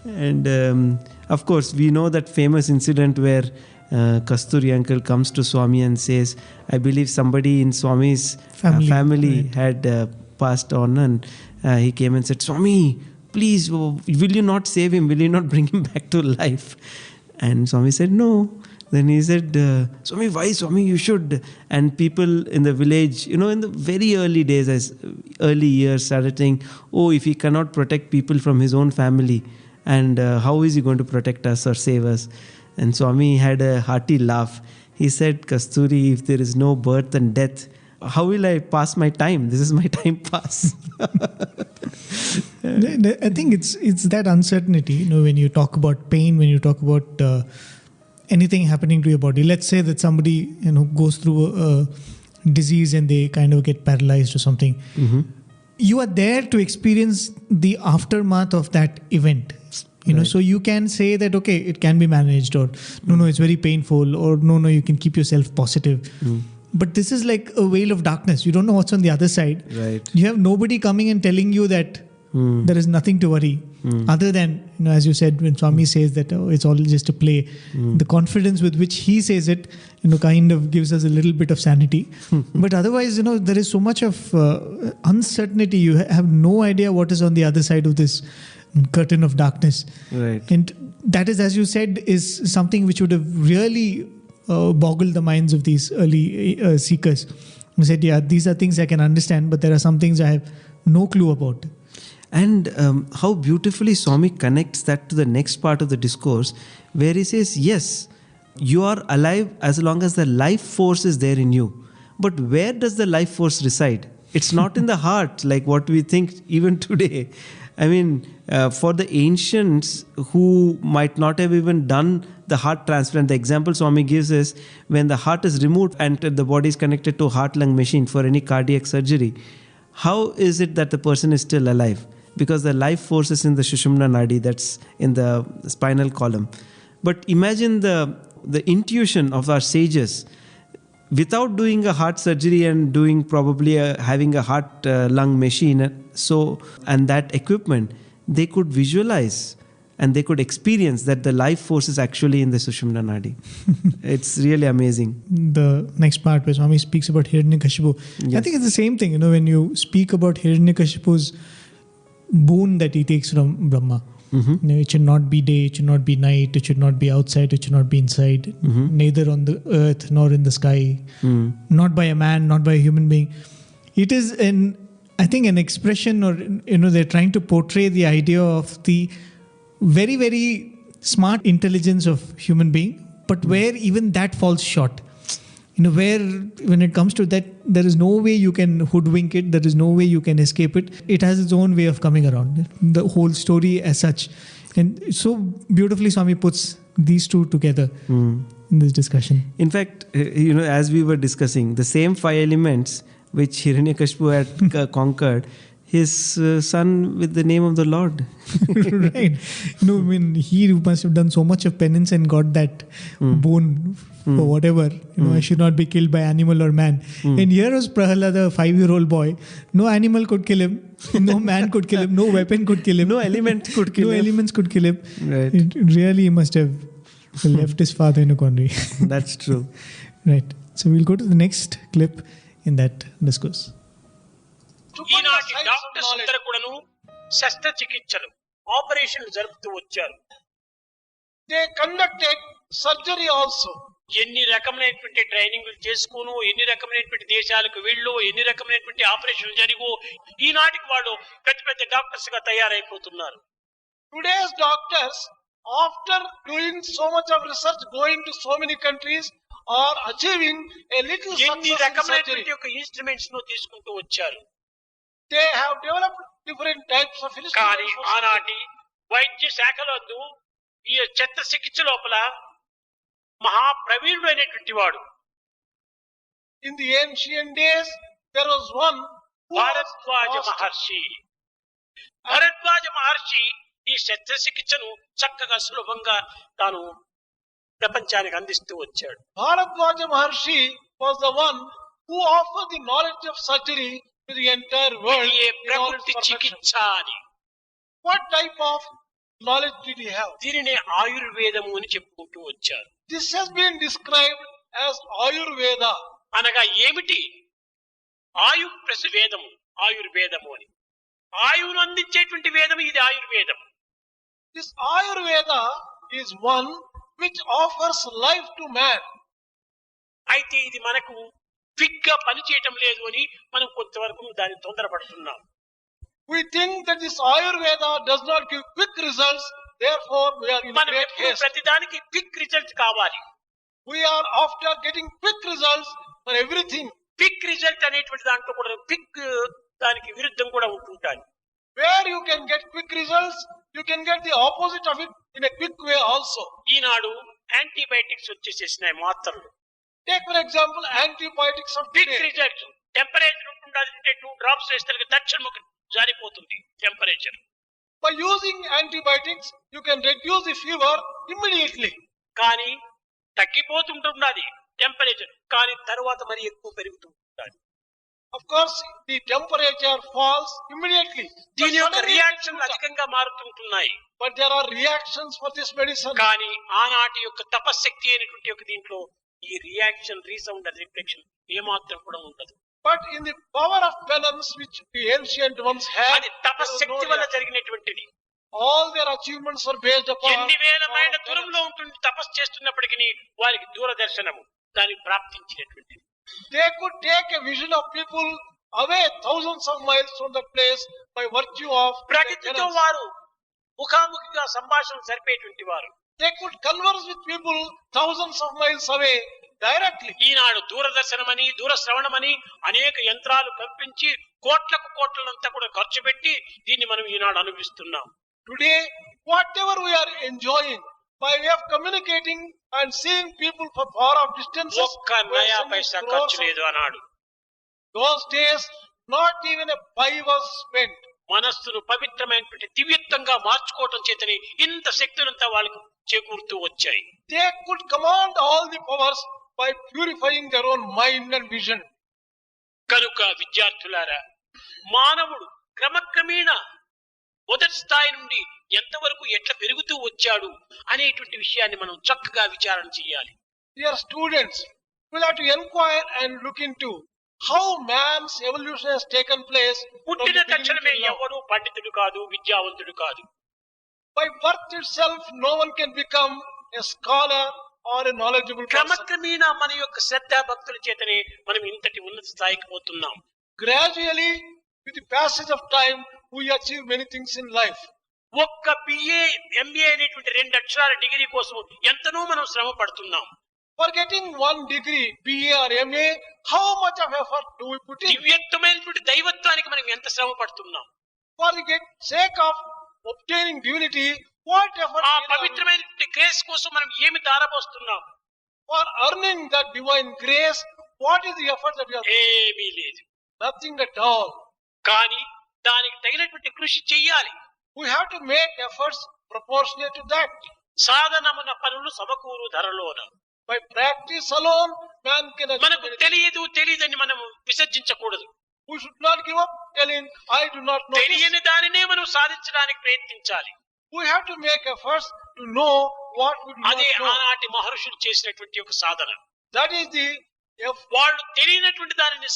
And of course, we know that famous incident where Kasturi uncle comes to Swami and says, I believe somebody in Swami's family right. had passed on, and he came and said, Swami, please, will you not save him? Will you not bring him back to life? And Swami said, no. Then he said, Swami, why? Swami, you should. And people in the village, in the very early days, as early years, started saying, oh, if he cannot protect people from his own family, and how is he going to protect us or save us? And Swami had a hearty laugh. He said, Kasturi, if there is no birth and death, how will I pass my time? This is my time pass. I think it's that uncertainty, when you talk about pain, when you talk about anything happening to your body. Let's say that somebody, goes through a disease and they kind of get paralyzed or something. Mm-hmm. You are there to experience the aftermath of that event. Right. So you can say that, okay, it can be managed, or no, it's very painful, or no, you can keep yourself positive. But this is like a veil of darkness. You don't know what's on the other side. Right. You have nobody coming and telling you that there is nothing to worry. Other than, as you said, when Swami says that it's all just a play, the confidence with which he says it, kind of gives us a little bit of sanity. But otherwise, there is so much of uncertainty. You have no idea what is on the other side of this curtain of darkness. Right. And that is, as you said, is something which would have really boggled the minds of these early seekers. Who said, yeah, these are things I can understand, but there are some things I have no clue about. And how beautifully Swami connects that to the next part of the discourse, where he says, yes, you are alive as long as the life force is there in you. But where does the life force reside? It's not in the heart, like what we think even today. I mean, for the ancients who might not have even done the heart transplant, the example Swami gives is when the heart is removed and the body is connected to a heart-lung machine for any cardiac surgery, how is it that the person is still alive? Because the life force is in the Shushumna Nadi, that's in the spinal column. But imagine the intuition of our sages. Without doing a heart surgery and doing probably having a heart-lung machine, and that equipment, they could visualize and they could experience that the life force is actually in the Sushumna Nadi. It's really amazing. The next part where Swami speaks about Hiranyakashipu, Yes. I think it's the same thing, when you speak about Hiranyakashipu's boon that he takes from Brahma. Mm-hmm. It should not be day, it should not be night, it should not be outside, it should not be inside, neither on the earth nor in the sky, not by a man, not by a human being. It is I think an expression, or they're trying to portray the idea of the very, very smart intelligence of human being, but where even that falls short. Where when it comes to that, there is no way you can hoodwink it, there is no way you can escape it. It has its own way of coming around, the whole story as such. And so beautifully Swami puts these two together in this discussion. In fact, as we were discussing, the same 5 elements which Hiranyakashipu had conquered, his son with the name of the Lord. Right. He must have done so much of penance and got that boon for whatever. I should not be killed by animal or man. And here was Prahalada, a 5-year-old boy. No animal could kill him. No man could kill him. No weapon could kill him. No element could kill him. No elements could kill him. Right. It really must have left his father in a quandary. That's true. Right. So we'll go to the next clip in that discourse. ఈనాటి doctors అందరూ కూడాను శస్త్రచికిత్సలు ఆపరేషన్లు జరుపుతూ వచ్చారు. They conducted surgery also. ఎన్ని రకమైనటువంటి ట్రైనింగ్లు చేసుకోను, ఎన్ని రకమైనటువంటి దేశాలకు వెళ్ళు, ఎన్ని రకమైనటువంటి ఆపరేషన్లు జరిగో, ఈనాటికి వాళ్ళు పెద్ద పెద్ద డాక్టర్స్ గా తయారైపోతున్నారు. Today's doctors, after doing so much of research, going to so many countries, are achieving a little ఎన్ని success in surgery. రకమైనటువంటి యొక్క ఇన్స్ట్రుమెంట్స్ ను తీసుకుంటూ వచ్చారు. They have developed different types of కానీ instruments. ఆనాటి వైద్య శాఖలందు ఈ చెత్త చికిత్స లోపల మహాప్రవీణుడు అయినటువంటి వాడు In the ancient days, there was one who was Bharadwaj master. మహర్షి. భరద్వాజ మహర్షి ఈ శస్త్ర చికిత్సను చక్కగా సులభంగా తాను ప్రపంచానికి అందిస్తూ వచ్చాడు. Bharadwaja Maharshi was the one who offered the knowledge of surgery to the entire world. ఇది in all its ప్రకృతి perfection. చికిత్స అని. What type of knowledge did he have? దీనినే ఆయుర్వేదము అని చెప్పుకుంటూ వచ్చారు. This has been described as Ayurveda. అనగా ఏమిటి? ఆయు ప్లస్ వేదము, ఆయుర్వేదము అని. ఆయువును అందించేటువంటి వేదము ఇది ఆయుర్వేదం. This Ayurveda is one which offers life to man. అయితే ఇది మనకు క్విక్ గా పనిచేయటం లేదు అని మనం కొంతవరకు దాన్ని తొందరపడుతున్నాం. We think that this Ayurveda does not give quick results, therefore we are in మనం great ఎప్పుడు haste. ప్రతిదానికి క్విక్ రిజల్ట్ కావాలి. We are after getting quick results for everything. Quick result అనేటువంటి దాంట్లో కూడా క్విక్ దానికి విరుద్ధం కూడా ఉంటుంటాయి. Where you can get quick results, you can get the opposite of it in a quick way also. ఈనాడు antibiotics వచ్చేసేసినాయి మాత్రలు. Take for example antibiotics of quick today. Result. Temperature ఉంటుందంటే 2 drops వేస్తే తక్షణం జారిపోతుంది temperature. By using antibiotics, you can reduce the fever immediately. కానీ తగ్గిపోతుంటున్నది temperature, కానీ తర్వాత మరి ఎక్కువ పెరుగుతుంటుంది. Of course, the temperature falls immediately. But దీని యొక్క suddenly it reaction shoots up. అధికంగా మారుతుంటున్నాయి. But there are reactions for this medicine. కానీ ఆనాటి యొక్క తపశక్తి అయినటువంటి యొక్క దీంట్లో ఈ రియాక్షన్, రీసౌండ్, రిఫ్లెక్షన్ ఏమాత్రం కూడా ఉండదు. But in the power of penance which the ancient ones had, అది there was no తపశక్తి వల్ల reaction. జరిగినటువంటిది. All their achievements were based upon ఎన్ని వేల power మైళ్ళ of దూరంలో penance. ఉంటుంది తపస్సు చేస్తున్నప్పటికీ వారికి దూరదర్శనము దానికి ప్రాప్తించినటువంటిది. They could take a vision of people away thousands of miles from the place by virtue of their ప్రగతితో penance. వారు ముఖాముఖిగా సంభాషణ జరిపేటువంటి వారు. They could converse with people thousands of miles away directly. ఈనాడు దూరదర్శనమని, దూరశ్రవణమని అనేక యంత్రాలు కల్పించి కోట్లకు కోట్లంతా కూడా ఖర్చు పెట్టి దీన్ని మనం ఈనాడు అనుభవిస్తున్నాం. Today, whatever we are enjoying by way of communicating and seeing people for far off distances, ఒక్క we are నయా spending పైసా crores ఖర్చు of- లేదు అన్నాడు. Those days, not even a pie was spent. మనస్సును పవిత్రమైనటువంటి దివ్యత్వంగా మార్చుకోవటం చేతని ఇంత శక్తులంతా వాళ్ళకు చేకూరుతూ వచ్చాయి. They could command all the powers by purifying their own mind and vision. కనుక విద్యార్థులారా, మానవుడు క్రమక్రమేణ మొదటి స్థాయి నుండి ఎంతవరకు ఎట్లా పెరుగుతూ వచ్చాడు అనేటువంటి విషయాన్ని మనం చక్కగా విచారణ చేయాలి. Dear students, we'll have to inquire and look into how man's evolution has taken place from the పుట్టిన beginning తక్షణమే till now. ఎవడు పండితుడు కాదు, విద్యావంతుడు కాదు. By birth itself, no one can become a scholar or a knowledgeable person. క్రమక్రమేణ మన యొక్క శ్రద్ధా భక్తుల చేతనే మనం ఇంతటి ఉన్నత స్థాయికి పోతున్నాం. Gradually, with the passage of time, we achieve many things in life. ఒక్క బిఏ, ఎంబీఏ అనేటువంటి 2 అక్షరాల డిగ్రీ కోసం ఎంతనో మనం శ్రమ పడుతున్నాం. For getting one degree, BA or MA, how much of effort do we put in? దివ్యత్వమైనటువంటి దైవత్వానికి మనం ఎంత శ్రమ పడుతున్నాం. For the sake of obtaining divinity, what effort ఆ we are- పవిత్రమైనటువంటి గ్రేస్ కోసం మనం ఏమి దారపోస్తున్నాం? For earning that divine grace, what is the effort that we are ఏమీ లేదు. Nothing at all. కానీ దానికి తగినటువంటి కృషి చెయ్యాలి. We have to make efforts proportionate to that. సాధనమున పనులు సమకూరు ధరలోన. By practice alone, man can achieve మనకు anything. తెలియదని మనం విసర్జించకూడదు. We should not give up telling, I do not know this. తెలియని దానినే మనం సాధించడానికి ప్రయత్నించాలి. We have to make efforts to know what we do not అదే know. ఆనాటి మహర్షులు చేసినటువంటి ఒక సాధన. That is the వాళ్ళు తెలియనటువంటి దానిని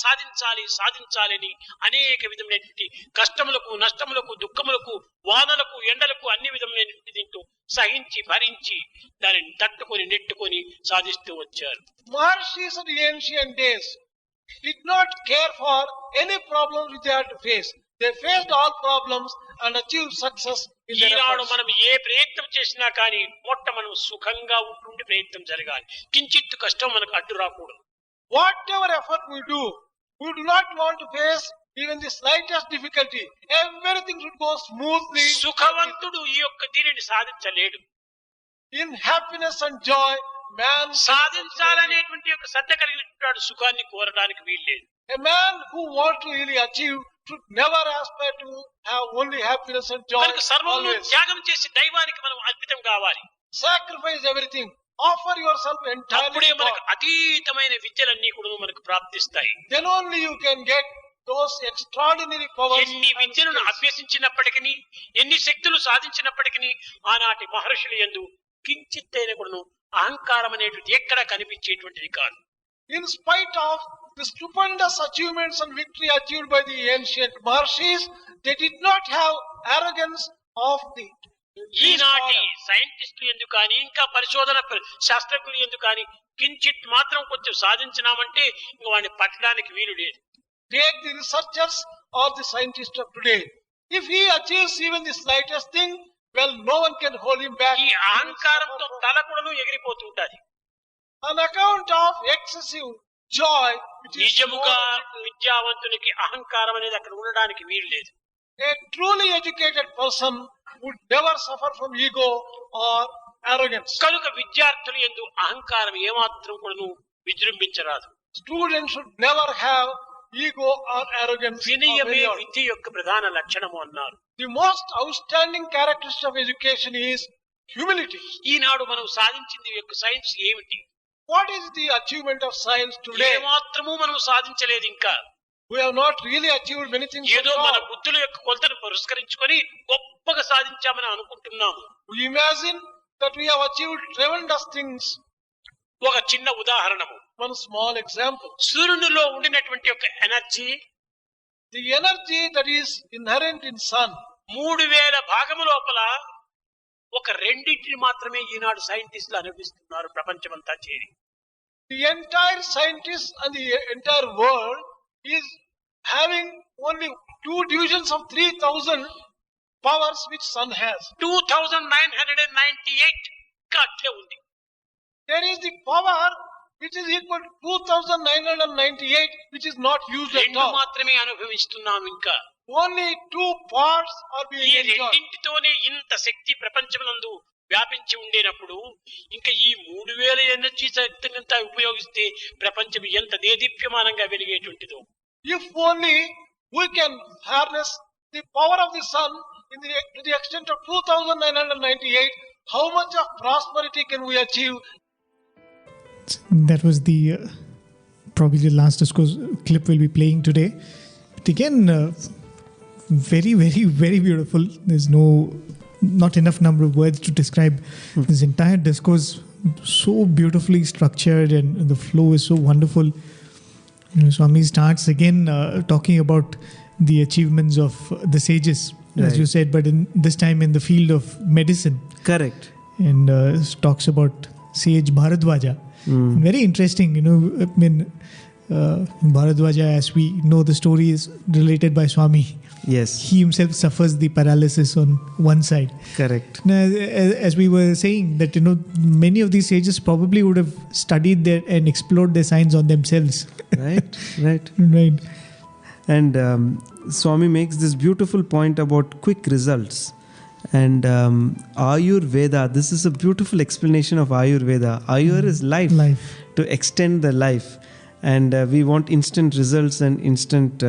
సాధించాలని అనేక విధమైనటువంటి కష్టములకు, నష్టములకు, దుఃఖములకు, వానలకు, ఎండలకు అన్ని విధమైనటువంటి దీంతో సహించి భరించి దానిని తట్టుకొని నెట్టుకొని సాధిస్తూ వచ్చారు. Maharshis of the ancient days did not care for any problems which they had to face. They faced all problems and achieved success in their Eenadu efforts. మనం ఏ ప్రయత్నం చేసినా కానీ మనం సుఖంగా ఉంటుండే ప్రయత్నం జరగాలి. కించిత్తు కష్టం మనకు అడ్డు రాకూడదు. Whatever effort we do not want to face even the slightest difficulty. Everything should go smoothly. సుఖవంతుడు ఈ యొక్క దీనిని సాధించలేడు. In happiness and joy, man సాధించాలనేటువంటి యొక్క శ్రద్ధ కలిగినటువంటి సుఖాన్ని కోరడానికి వీల్లేదు. A man who wants to really achieve should never aspire to have only happiness and joy కనుక సర్వమును always. త్యాగం చేసి దైవానికి మనం అర్పితం కావాలి. Sacrifice everything. Offer yourself entirely అప్పుడే to మనకు God. అతీతమైన విద్యలన్నీ కూడా మనకు ప్రాప్తిస్తాయి. Then only you can get those extraordinary powers. ఎన్ని and విద్యలను skills. అభ్యసించినప్పటికీ, ఎన్ని శక్తులు సాధించినప్పటికీ ఆనాటి మహర్షులు యందు కించిత్తైన కూడాను అహంకారం అనేటువంటి ఎక్కడ కనిపించేటువంటిది కాదు. In spite of the stupendous achievements and victory achieved by the ancient Maharshis, they did not have arrogance of the ఈనాటి సైంటిస్టులు ఎందుకు కానీ, ఇంకా పరిశోధన శాస్త్రజ్ఞులు ఎందుకు కానీ కించిత్ మాత్రం కొంచెం సాధించినామంటే ఇంక వాడిని పట్టడానికి వీలు లేదు. Take the researchers or the scientists of today. If he achieves even the slightest thing, well, no one can hold him back. ఈ అహంకారంతో తల కూడాను ఎగిరిపోతూ ఉంటది. On account of excessive joy, which is నిజముగా more- విద్యావంతునికి అహంకారం అనేది అక్కడ ఉండడానికి వీలు లేదు. a truly educated person would never suffer from ego or arrogance. కనుక విద్యార్థులు యందు అహంకారం ఏమాత్రం కూడాను విజృంభించరాదు. Students should never have ego or arrogance. of వినయమే any order. విద్య యొక్క ప్రధాన లక్షణము అన్నారు. The most outstanding characteristic of education is humility. ఈనాడు మనం సాధించింది యొక్క సైన్స్ ఏమిటి? What is the achievement of science today? ఏమాత్రము మనం సాధించలేదు ఇంకా. We have not really achieved many things. ఏదో at మన all. బుద్ధుల యొక్క కొలతను పురస్కరించుకొని గొప్పగా సాధించామని అనుకుంటున్నాము. We imagine that we have achieved tremendous things. ఒక చిన్న ఉదాహరణము, One small example. సూర్యునిలో ఉండినటువంటి యొక్క energy The energy that is inherent in sun, 3000 భాగము లోపల ఒక రెండింటిని మాత్రమే ఈనాడు సైంటిస్టులు అనుభవిస్తున్నారు ప్రపంచమంతా చేరి. the entire scientists and the entire world is having only 2 divisions of 3000 powers which sun has. 2998 అట్లే ఉంది. There is the power which is equal to 2998 which is not used at రెండు all. మాత్రమే అనుభవిస్తున్నాం ఇంకా. Only 2 parts are ఈ being enjoyed. రెండింటితోనే ఇంత శక్తి ప్రపంచమునందు వ్యాపించి ఉండేటప్పుడు ఇంకా ఈ 3000 ఎనర్జీ శక్తినంతా ఉపయోగిస్తే ప్రపంచం ఎంత దేదీప్యమానంగా వెలిగేటువంటిదో. If only we can harness the power of the sun to the extent of 2998, how much of prosperity can we achieve? That was the probably the last discourse clip we'll be playing today. But again, very, very, very beautiful. There's not enough number of words to describe this entire discourse. So beautifully structured, and the flow is so wonderful. Swami starts again talking about the achievements of the sages, as Right. you said, but this time in the field of medicine. Correct. And talks about sage Bharadwaja. Very interesting, I mean, Bharadwaja, as we know, the story is related by Swami. Yes. He himself suffers the paralysis on one side. Correct. Now, as we were saying, that many of these sages probably would have studied and explored their science on themselves. Right. Right. Right. And Swami makes this beautiful point about quick results. And Ayurveda, this is a beautiful explanation of Ayurveda. Ayur is life, to extend the life. And we want instant results and instant,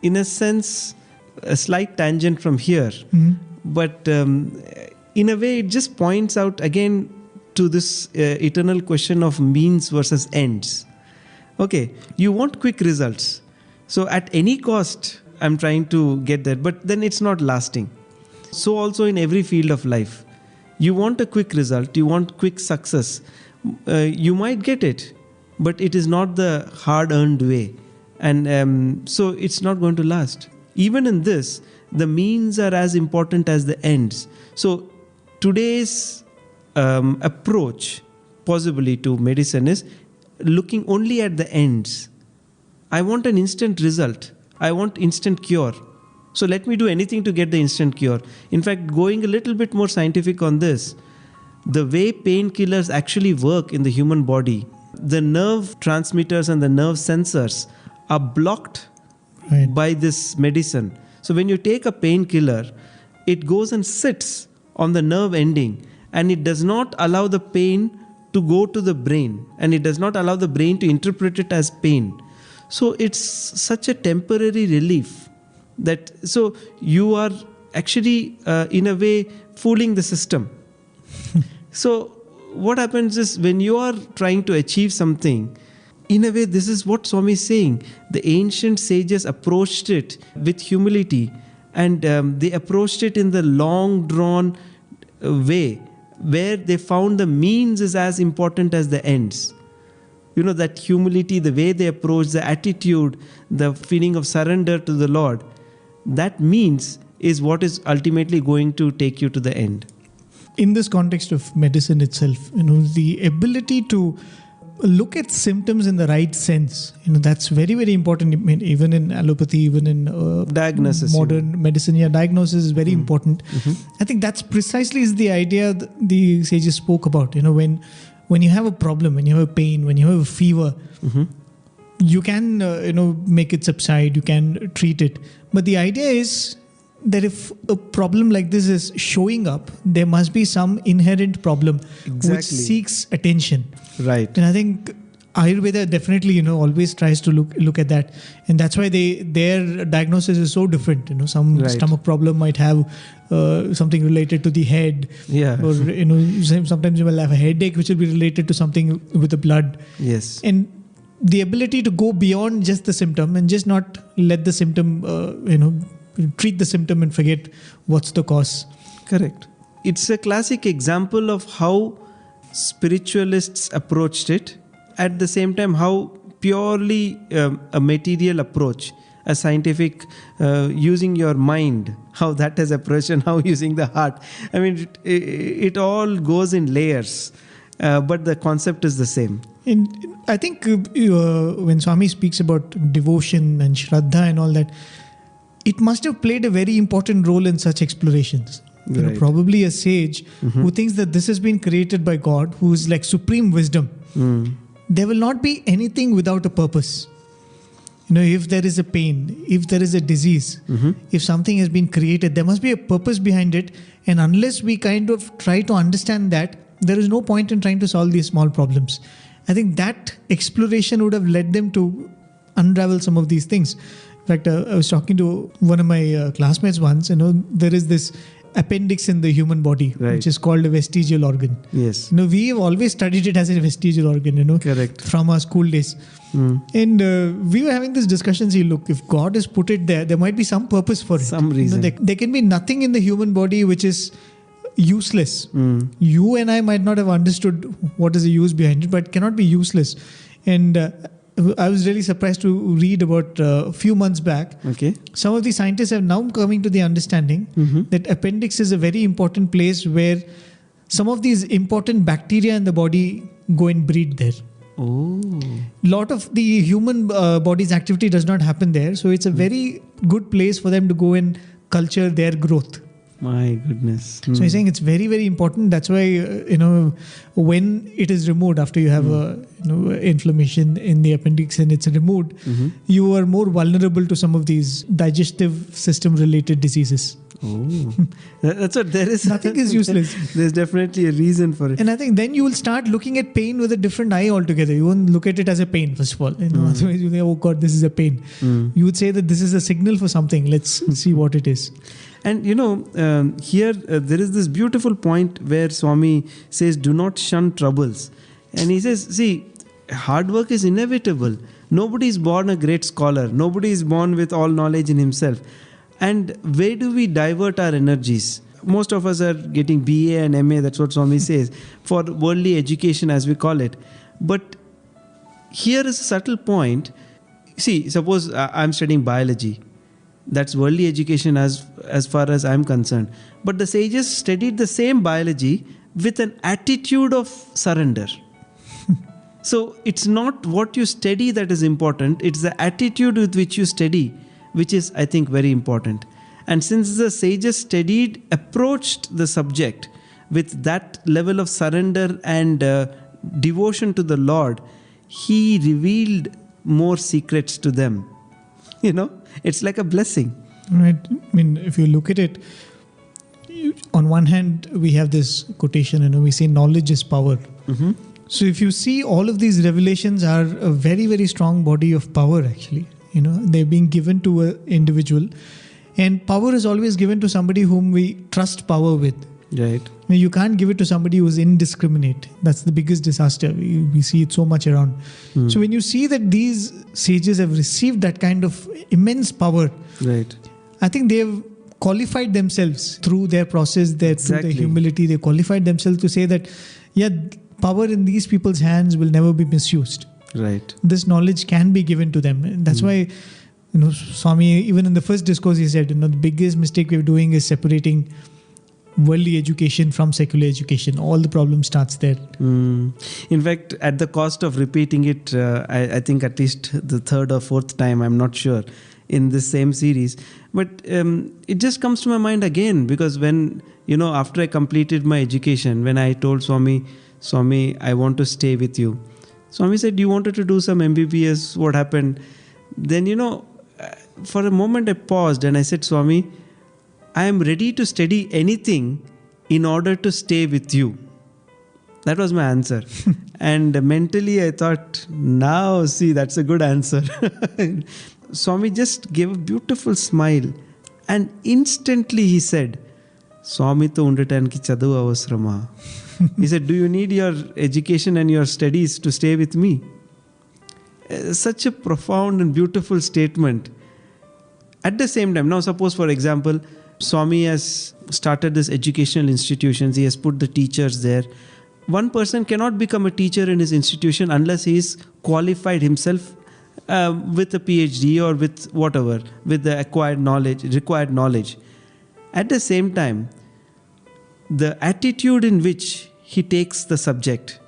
in a sense, a slight tangent from here. But in a way, it just points out again to this eternal question of means versus ends. Okay, you want quick results. So at any cost, I'm trying to get that, but then it's not lasting. So also in every field of life, you want a quick result, you want quick success. You might get it, but it is not the hard-earned way. And so it's not going to last. Even in this, the means are as important as the ends. So today's approach possibly to medicine is looking only at the ends. I want an instant result. I want instant cure. So let me do anything to get the instant cure. In fact, going a little bit more scientific on this, the way painkillers actually work in the human body, the nerve transmitters and the nerve sensors are blocked by this medicine. So when you take a painkiller, it goes and sits on the nerve ending, and it does not allow the pain to go to the brain, and it does not allow the brain to interpret it as pain. So it's such a temporary relief that, so you are actually in a way fooling the system. So what happens is, when you are trying to achieve something, in a way this is what Swami is saying. The ancient sages approached it with humility, and they approached it in the long drawn way, where they found the means is as important as the ends. You know, that humility, the way they approach, the attitude, the feeling of surrender to the Lord, that means is what is ultimately going to take you to the end. In this context of medicine itself, the ability to look at symptoms in the right sense, that's very, very important. I mean, even in allopathy, even in diagnosis, modern medicine, diagnosis is very important. I think that's precisely is the idea the sages spoke about. When you have a problem, when you have a pain, when you have a fever, you can make it subside, you can treat it. But the idea is that if a problem like this is showing up, there must be some inherent problem which seeks attention. Right. And I think Ayurveda definitely, always tries to look at that. And that's why their diagnosis is so different. Some stomach problem might have something related to the head. Yeah. Or, sometimes you will have a headache which will be related to something with the blood. Yes. And the ability to go beyond just the symptom and just not let the symptom, treat the symptom and forget what's the cause. Correct. It's a classic example of how spiritualists approached it. At the same time, how purely a material approach, a scientific, using your mind, how that has approached, and how using the heart. I mean, it all goes in layers, but the concept is the same. And I think when Swami speaks about devotion and Shraddha and all that, it must have played a very important role in such explorations. Right. Probably a sage who thinks that this has been created by God, who is like supreme wisdom. There will not be anything without a purpose. If there is a pain, if there is a disease, if something has been created, there must be a purpose behind it. And unless we kind of try to understand that, there is no point in trying to solve these small problems. I think that exploration would have led them to unravel some of these things. In fact, I was talking to one of my classmates once. There is this appendix in the human body, which is called a vestigial organ. Yes. We have always studied it as a vestigial organ, Correct. From our school days. And we were having this discussion, look, if God has put it there might be some purpose for it. Some reason. There can be nothing in the human body which is useless. You and I might not have understood what is the use behind it, but it cannot be useless. And I was really surprised to read about a few months back. Okay. Some of the scientists have now coming to the understanding that appendix is a very important place where some of these important bacteria in the body go and breed there. Oh. Lot of the human body's activity does not happen there. So it's a very good place for them to go and culture their growth. My goodness. So he's saying it's very, very important. That's why, when it is removed after you have inflammation in the appendix and it's removed, you are more vulnerable to some of these digestive system related diseases. Oh, that's what there is. Nothing is useless. There's definitely a reason for it. And I think then you will start looking at pain with a different eye altogether. You won't look at it as a pain, first of all. Otherwise you think, oh God, this is a pain. You would say that this is a signal for something. Let's see what it is. And here there is this beautiful point where Swami says, do not shun troubles. And he says, see, hard work is inevitable. Nobody is born a great scholar. Nobody is born with all knowledge in himself. And where do we divert our energies? Most of us are getting BA and MA, that's what Swami says, for worldly education as we call it. But here is a subtle point. See, suppose I'm studying biology. That's worldly education as far as I'm concerned. But the sages studied the same biology with an attitude of surrender. So it's not what you study that is important. It's the attitude with which you study, which is, I think, very important. And since the sages approached the subject with that level of surrender and devotion to the Lord, he revealed more secrets to them. It's like a blessing. Right. I mean, if you look at it, on one hand, we have this quotation, we say knowledge is power. Mm-hmm. So if you see, all of these revelations are a very, very strong body of power, actually. They're being given to an individual. And power is always given to somebody whom we trust power with. Right. You can't give it to somebody who's indiscriminate. That's the biggest disaster. We see it so much around. So when you see that these sages have received that kind of immense power, right, I think they've qualified themselves through their process, through their humility. They qualified themselves to say that, power in these people's hands will never be misused. Right. This knowledge can be given to them. And that's why, Swami, even in the first discourse, he said, the biggest mistake we're doing is separating worldly education from secular education. All the problem starts there. In fact, at the cost of repeating it, I think at least the third or fourth time, I'm not sure, in this same series. But it just comes to my mind again, because when, after I completed my education, when I told Swami, I want to stay with you. Swami said, you wanted to do some MBBS, what happened? Then, for a moment I paused and I said, Swami, I am ready to study anything in order to stay with you. That was my answer. And mentally I thought, now see, that's a good answer. Swami just gave a beautiful smile. And instantly he said, Swami to undataniki chadu avasrama. He said, do you need your education and your studies to stay with me? Such a profound and beautiful statement. At the same time, now suppose, for example, Swami has started this educational institutions. He has put the teachers there. One person cannot become a teacher in his institution unless he is qualified himself with a PhD or with whatever, with the required knowledge. At the same time, the attitude in which he takes the subject,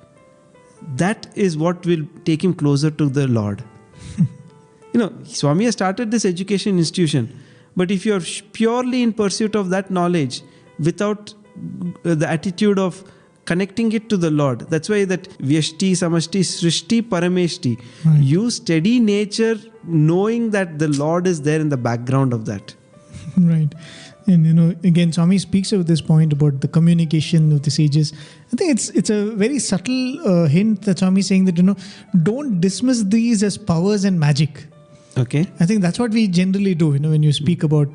that is what will take him closer to the Lord. Swami has started this education institution, but if you are purely in pursuit of that knowledge without the attitude of connecting it to the Lord, that's why that Vyashti, Samashti, Srishti, Parameshti, right. You study nature knowing that the Lord is there in the background of that. Right. And again, Swami speaks of this point about the communication of the sages. I think it's a very subtle hint that Swami is saying that, don't dismiss these as powers and magic. Okay. I think that's what we generally do, when you speak about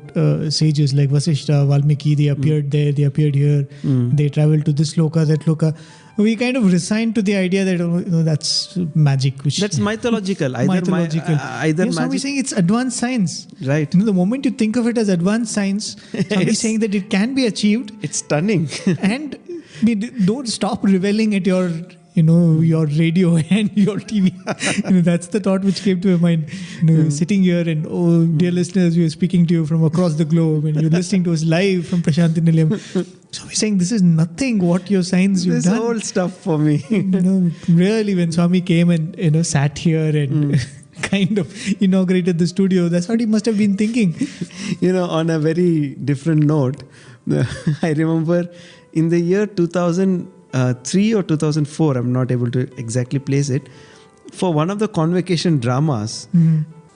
sages like Vasishta, Valmiki, they appeared there, they appeared here, they traveled to this loka, that loka. We kind of resign to the idea that, that's magic. That's mythological. Either Swami is saying it's advanced science. Right. The moment you think of it as advanced science, Swami is saying that it can be achieved. It's stunning. And don't stop reveling at your your radio and your TV. That's the thought which came to my mind. Sitting here and, dear listeners, we are speaking to you from across the globe and you're listening to us live from Prasanthi Nilayam. So we're saying this is nothing what your science you've done. This old stuff for me. Really, when Swami came and sat here and kind of inaugurated the studio, that's what he must have been thinking. On a very different note, I remember in the year 2003 or 2004, I'm not able to exactly place it, for one of the convocation dramas,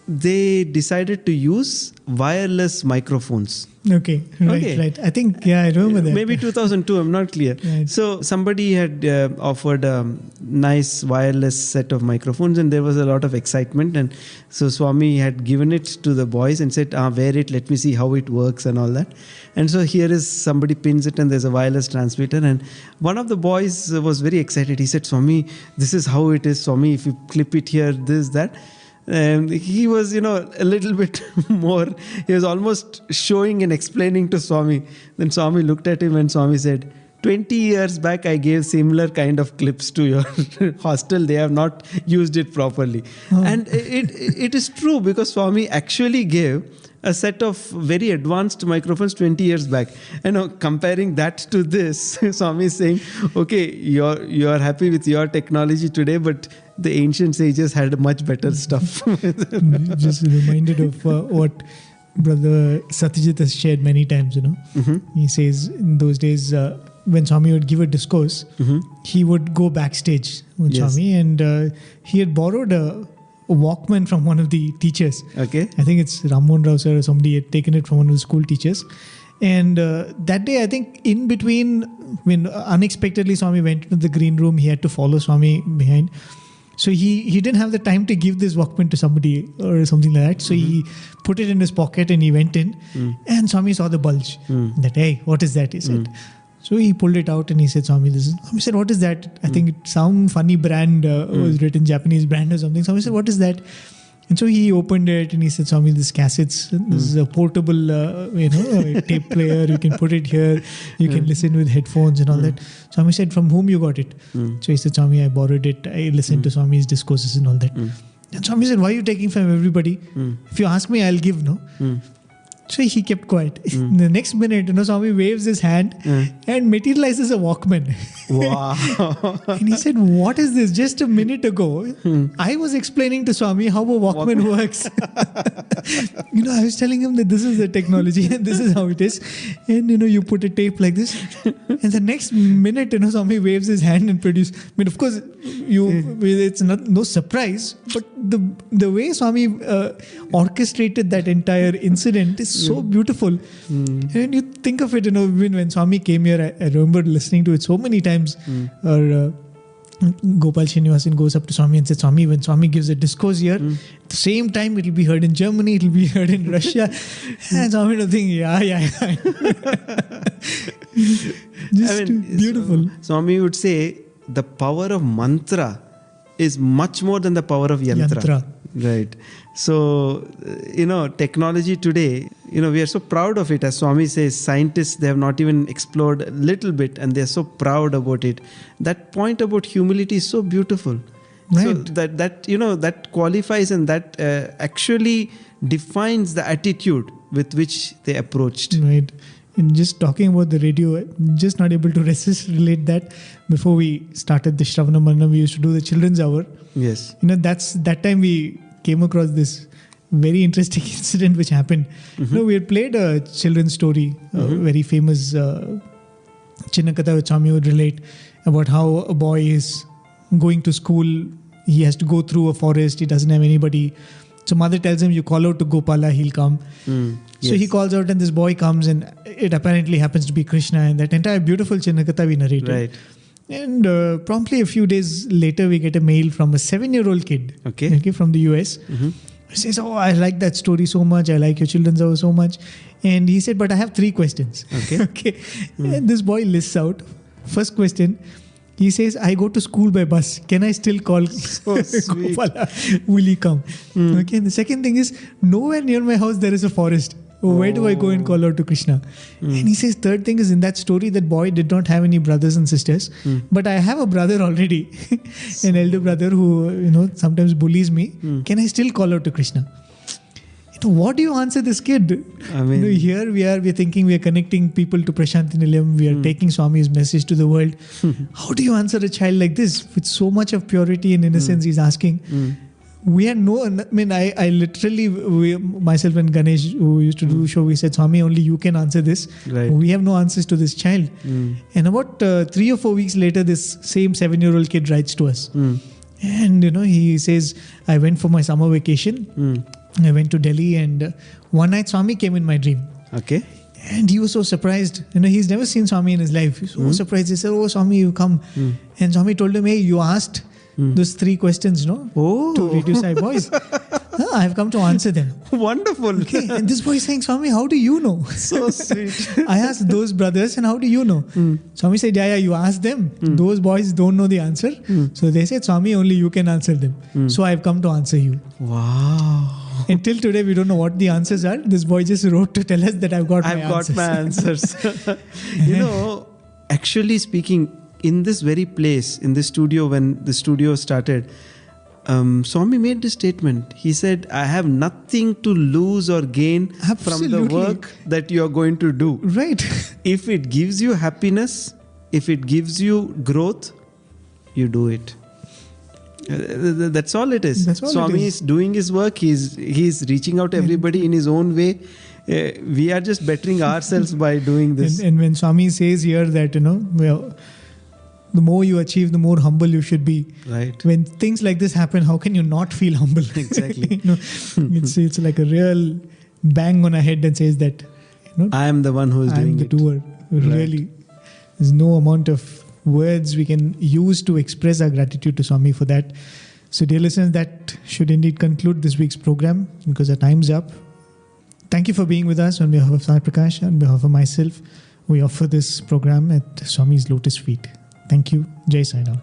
they decided to use wireless microphones. Okay, right. I think, I remember that. Maybe 2002, I'm not clear. Right. So somebody had offered a nice wireless set of microphones and there was a lot of excitement. And so Swami had given it to the boys and said, wear it, let me see how it works and all that. And so here is somebody pins it and there's a wireless transmitter. And one of the boys was very excited. He said, Swami, this is how it is. Swami, if you clip it here, this, that. And he was, a little bit more, he was almost showing and explaining to Swami. Then Swami looked at him and Swami said, 20 years back I gave similar kind of clips to your hostel. They have not used it properly. And it is true, because Swami actually gave a set of very advanced microphones 20 years back. Comparing that to this, Swami is saying, okay, you are happy with your technology today, but the ancient sages had much better stuff. Just reminded of what Brother Satyajit has shared many times, He says in those days, when Swami would give a discourse, he would go backstage with Swami, and he had borrowed a Walkman from one of the teachers. Okay. I think it's Rammohan Rao sir or somebody had taken it from one of the school teachers. And that day, I think in between, when unexpectedly Swami went into the green room, he had to follow Swami behind. So he didn't have the time to give this Walkman to somebody or something like that. So he put it in his pocket and he went in, and Swami saw the bulge. That, hey, what is that? He said. So he pulled it out and he said, Swami, this is. Swami said, what is that? I think it's some funny brand, was written Japanese brand or something. Swami said, what is that? And so he opened it and he said, Swami, this cassettes, this is a portable, tape player. You can put it here. You can listen with headphones and all that. Swami said, from whom you got it? So he said, Swami, I borrowed it. I listened to Swami's discourses and all that. And Swami said, why are you taking from everybody? If you ask me, I'll give, no? So he kept quiet. The next minute, Swami waves his hand and materializes a Walkman. Wow. And he said, what is this? Just a minute ago, I was explaining to Swami how a Walkman works. I was telling him that this is the technology and this is how it is. And, you put a tape like this. And the next minute, Swami waves his hand and produces. I mean, of course, it's no surprise, but the way Swami orchestrated that entire incident is so beautiful. And you think of it, when Swami came here, I remember listening to it so many times. Or Gopal Srinivasan goes up to Swami and says, Swami, when Swami gives a discourse here, at the same time it will be heard in Germany, it will be heard in Russia. And Swami will think, yeah. Just beautiful. Swami would say, the power of mantra is much more than the power of yantra. Right. So, technology today, we are so proud of it. As Swami says, scientists, they have not even explored a little bit and they are so proud about it. That point about humility is so beautiful. Right. So that qualifies and that actually defines the attitude with which they approached. Right. And just talking about the radio, I'm just not able to relate that. Before we started the Shravanam Mananam, we used to do the children's hour. Yes. That time we came across this very interesting incident which happened. We had played a children's story, a very famous Chinnakatha which Swami would relate about how a boy is going to school. He has to go through a forest. He doesn't have anybody. So mother tells him, you call out to Gopala, he'll come. So he calls out and this boy comes, and it apparently happens to be Krishna, and that entire beautiful Chinnakatha we narrated. Right. And promptly a few days later, we get a mail from a 7-year-old kid from the US. He says, I like that story so much. I like your children's hour so much. And he said, but I have 3 questions. Okay. And this boy lists out. First question, he says, I go to school by bus. Can I still call Gopala? Will he come? Okay. And the second thing is, nowhere near my house there is a forest. Where do I go and call out to Krishna? And he says, third thing is, in that story, that boy did not have any brothers and sisters. But I have a brother already, an elder brother who, sometimes bullies me. Can I still call out to Krishna? What do you answer this kid? I mean, here we're thinking we are connecting people to Prasanthi Nilayam. We are taking Swami's message to the world. How do you answer a child like this with so much of purity and innocence? He's asking. We had I literally, myself and Ganesh, who used to do the show, we said, Swami, only you can answer this. Right. We have no answers to this child. And about 3 or 4 weeks later, this same 7-year-old kid writes to us. And, he says, I went for my summer vacation. I went to Delhi, and one night Swami came in my dream. Okay. And he was so surprised. He's never seen Swami in his life. He was so surprised. He said, oh, Swami, you come. And Swami told him, hey, you asked those 3 questions, to Radio Sai boys. I've come to answer them. Wonderful. Okay. And this boy is saying, Swami, how do you know? So sweet. I asked those brothers, and how do you know? Swami said, yeah, you asked them. Those boys don't know the answer. So they said, Swami, only you can answer them. So I've come to answer you. Wow. Until today, we don't know what the answers are. This boy just wrote to tell us that I've got my answers. actually speaking, in this very place, in this studio, when the studio started, Swami made this statement. He said, I have nothing to lose or gain from the work that you are going to do. Right. If it gives you happiness, if it gives you growth, you do it. That's all it is. Swami is doing his work. He's reaching out to everybody in his own way. We are just bettering ourselves by doing this. And when Swami says here that, the more you achieve, the more humble you should be. Right. When things like this happen, how can you not feel humble? Exactly. It's like a real bang on a head and says that, I am the one who is doing it. I am the doer. Really, there's no amount of words we can use to express our gratitude to Swami for that. So, dear listeners, that should indeed conclude this week's program because our time's up. Thank you for being with us. On behalf of Sai Prakash, on behalf of myself, we offer this program at Swami's Lotus Feet. Thank you. Jai Sai Ram.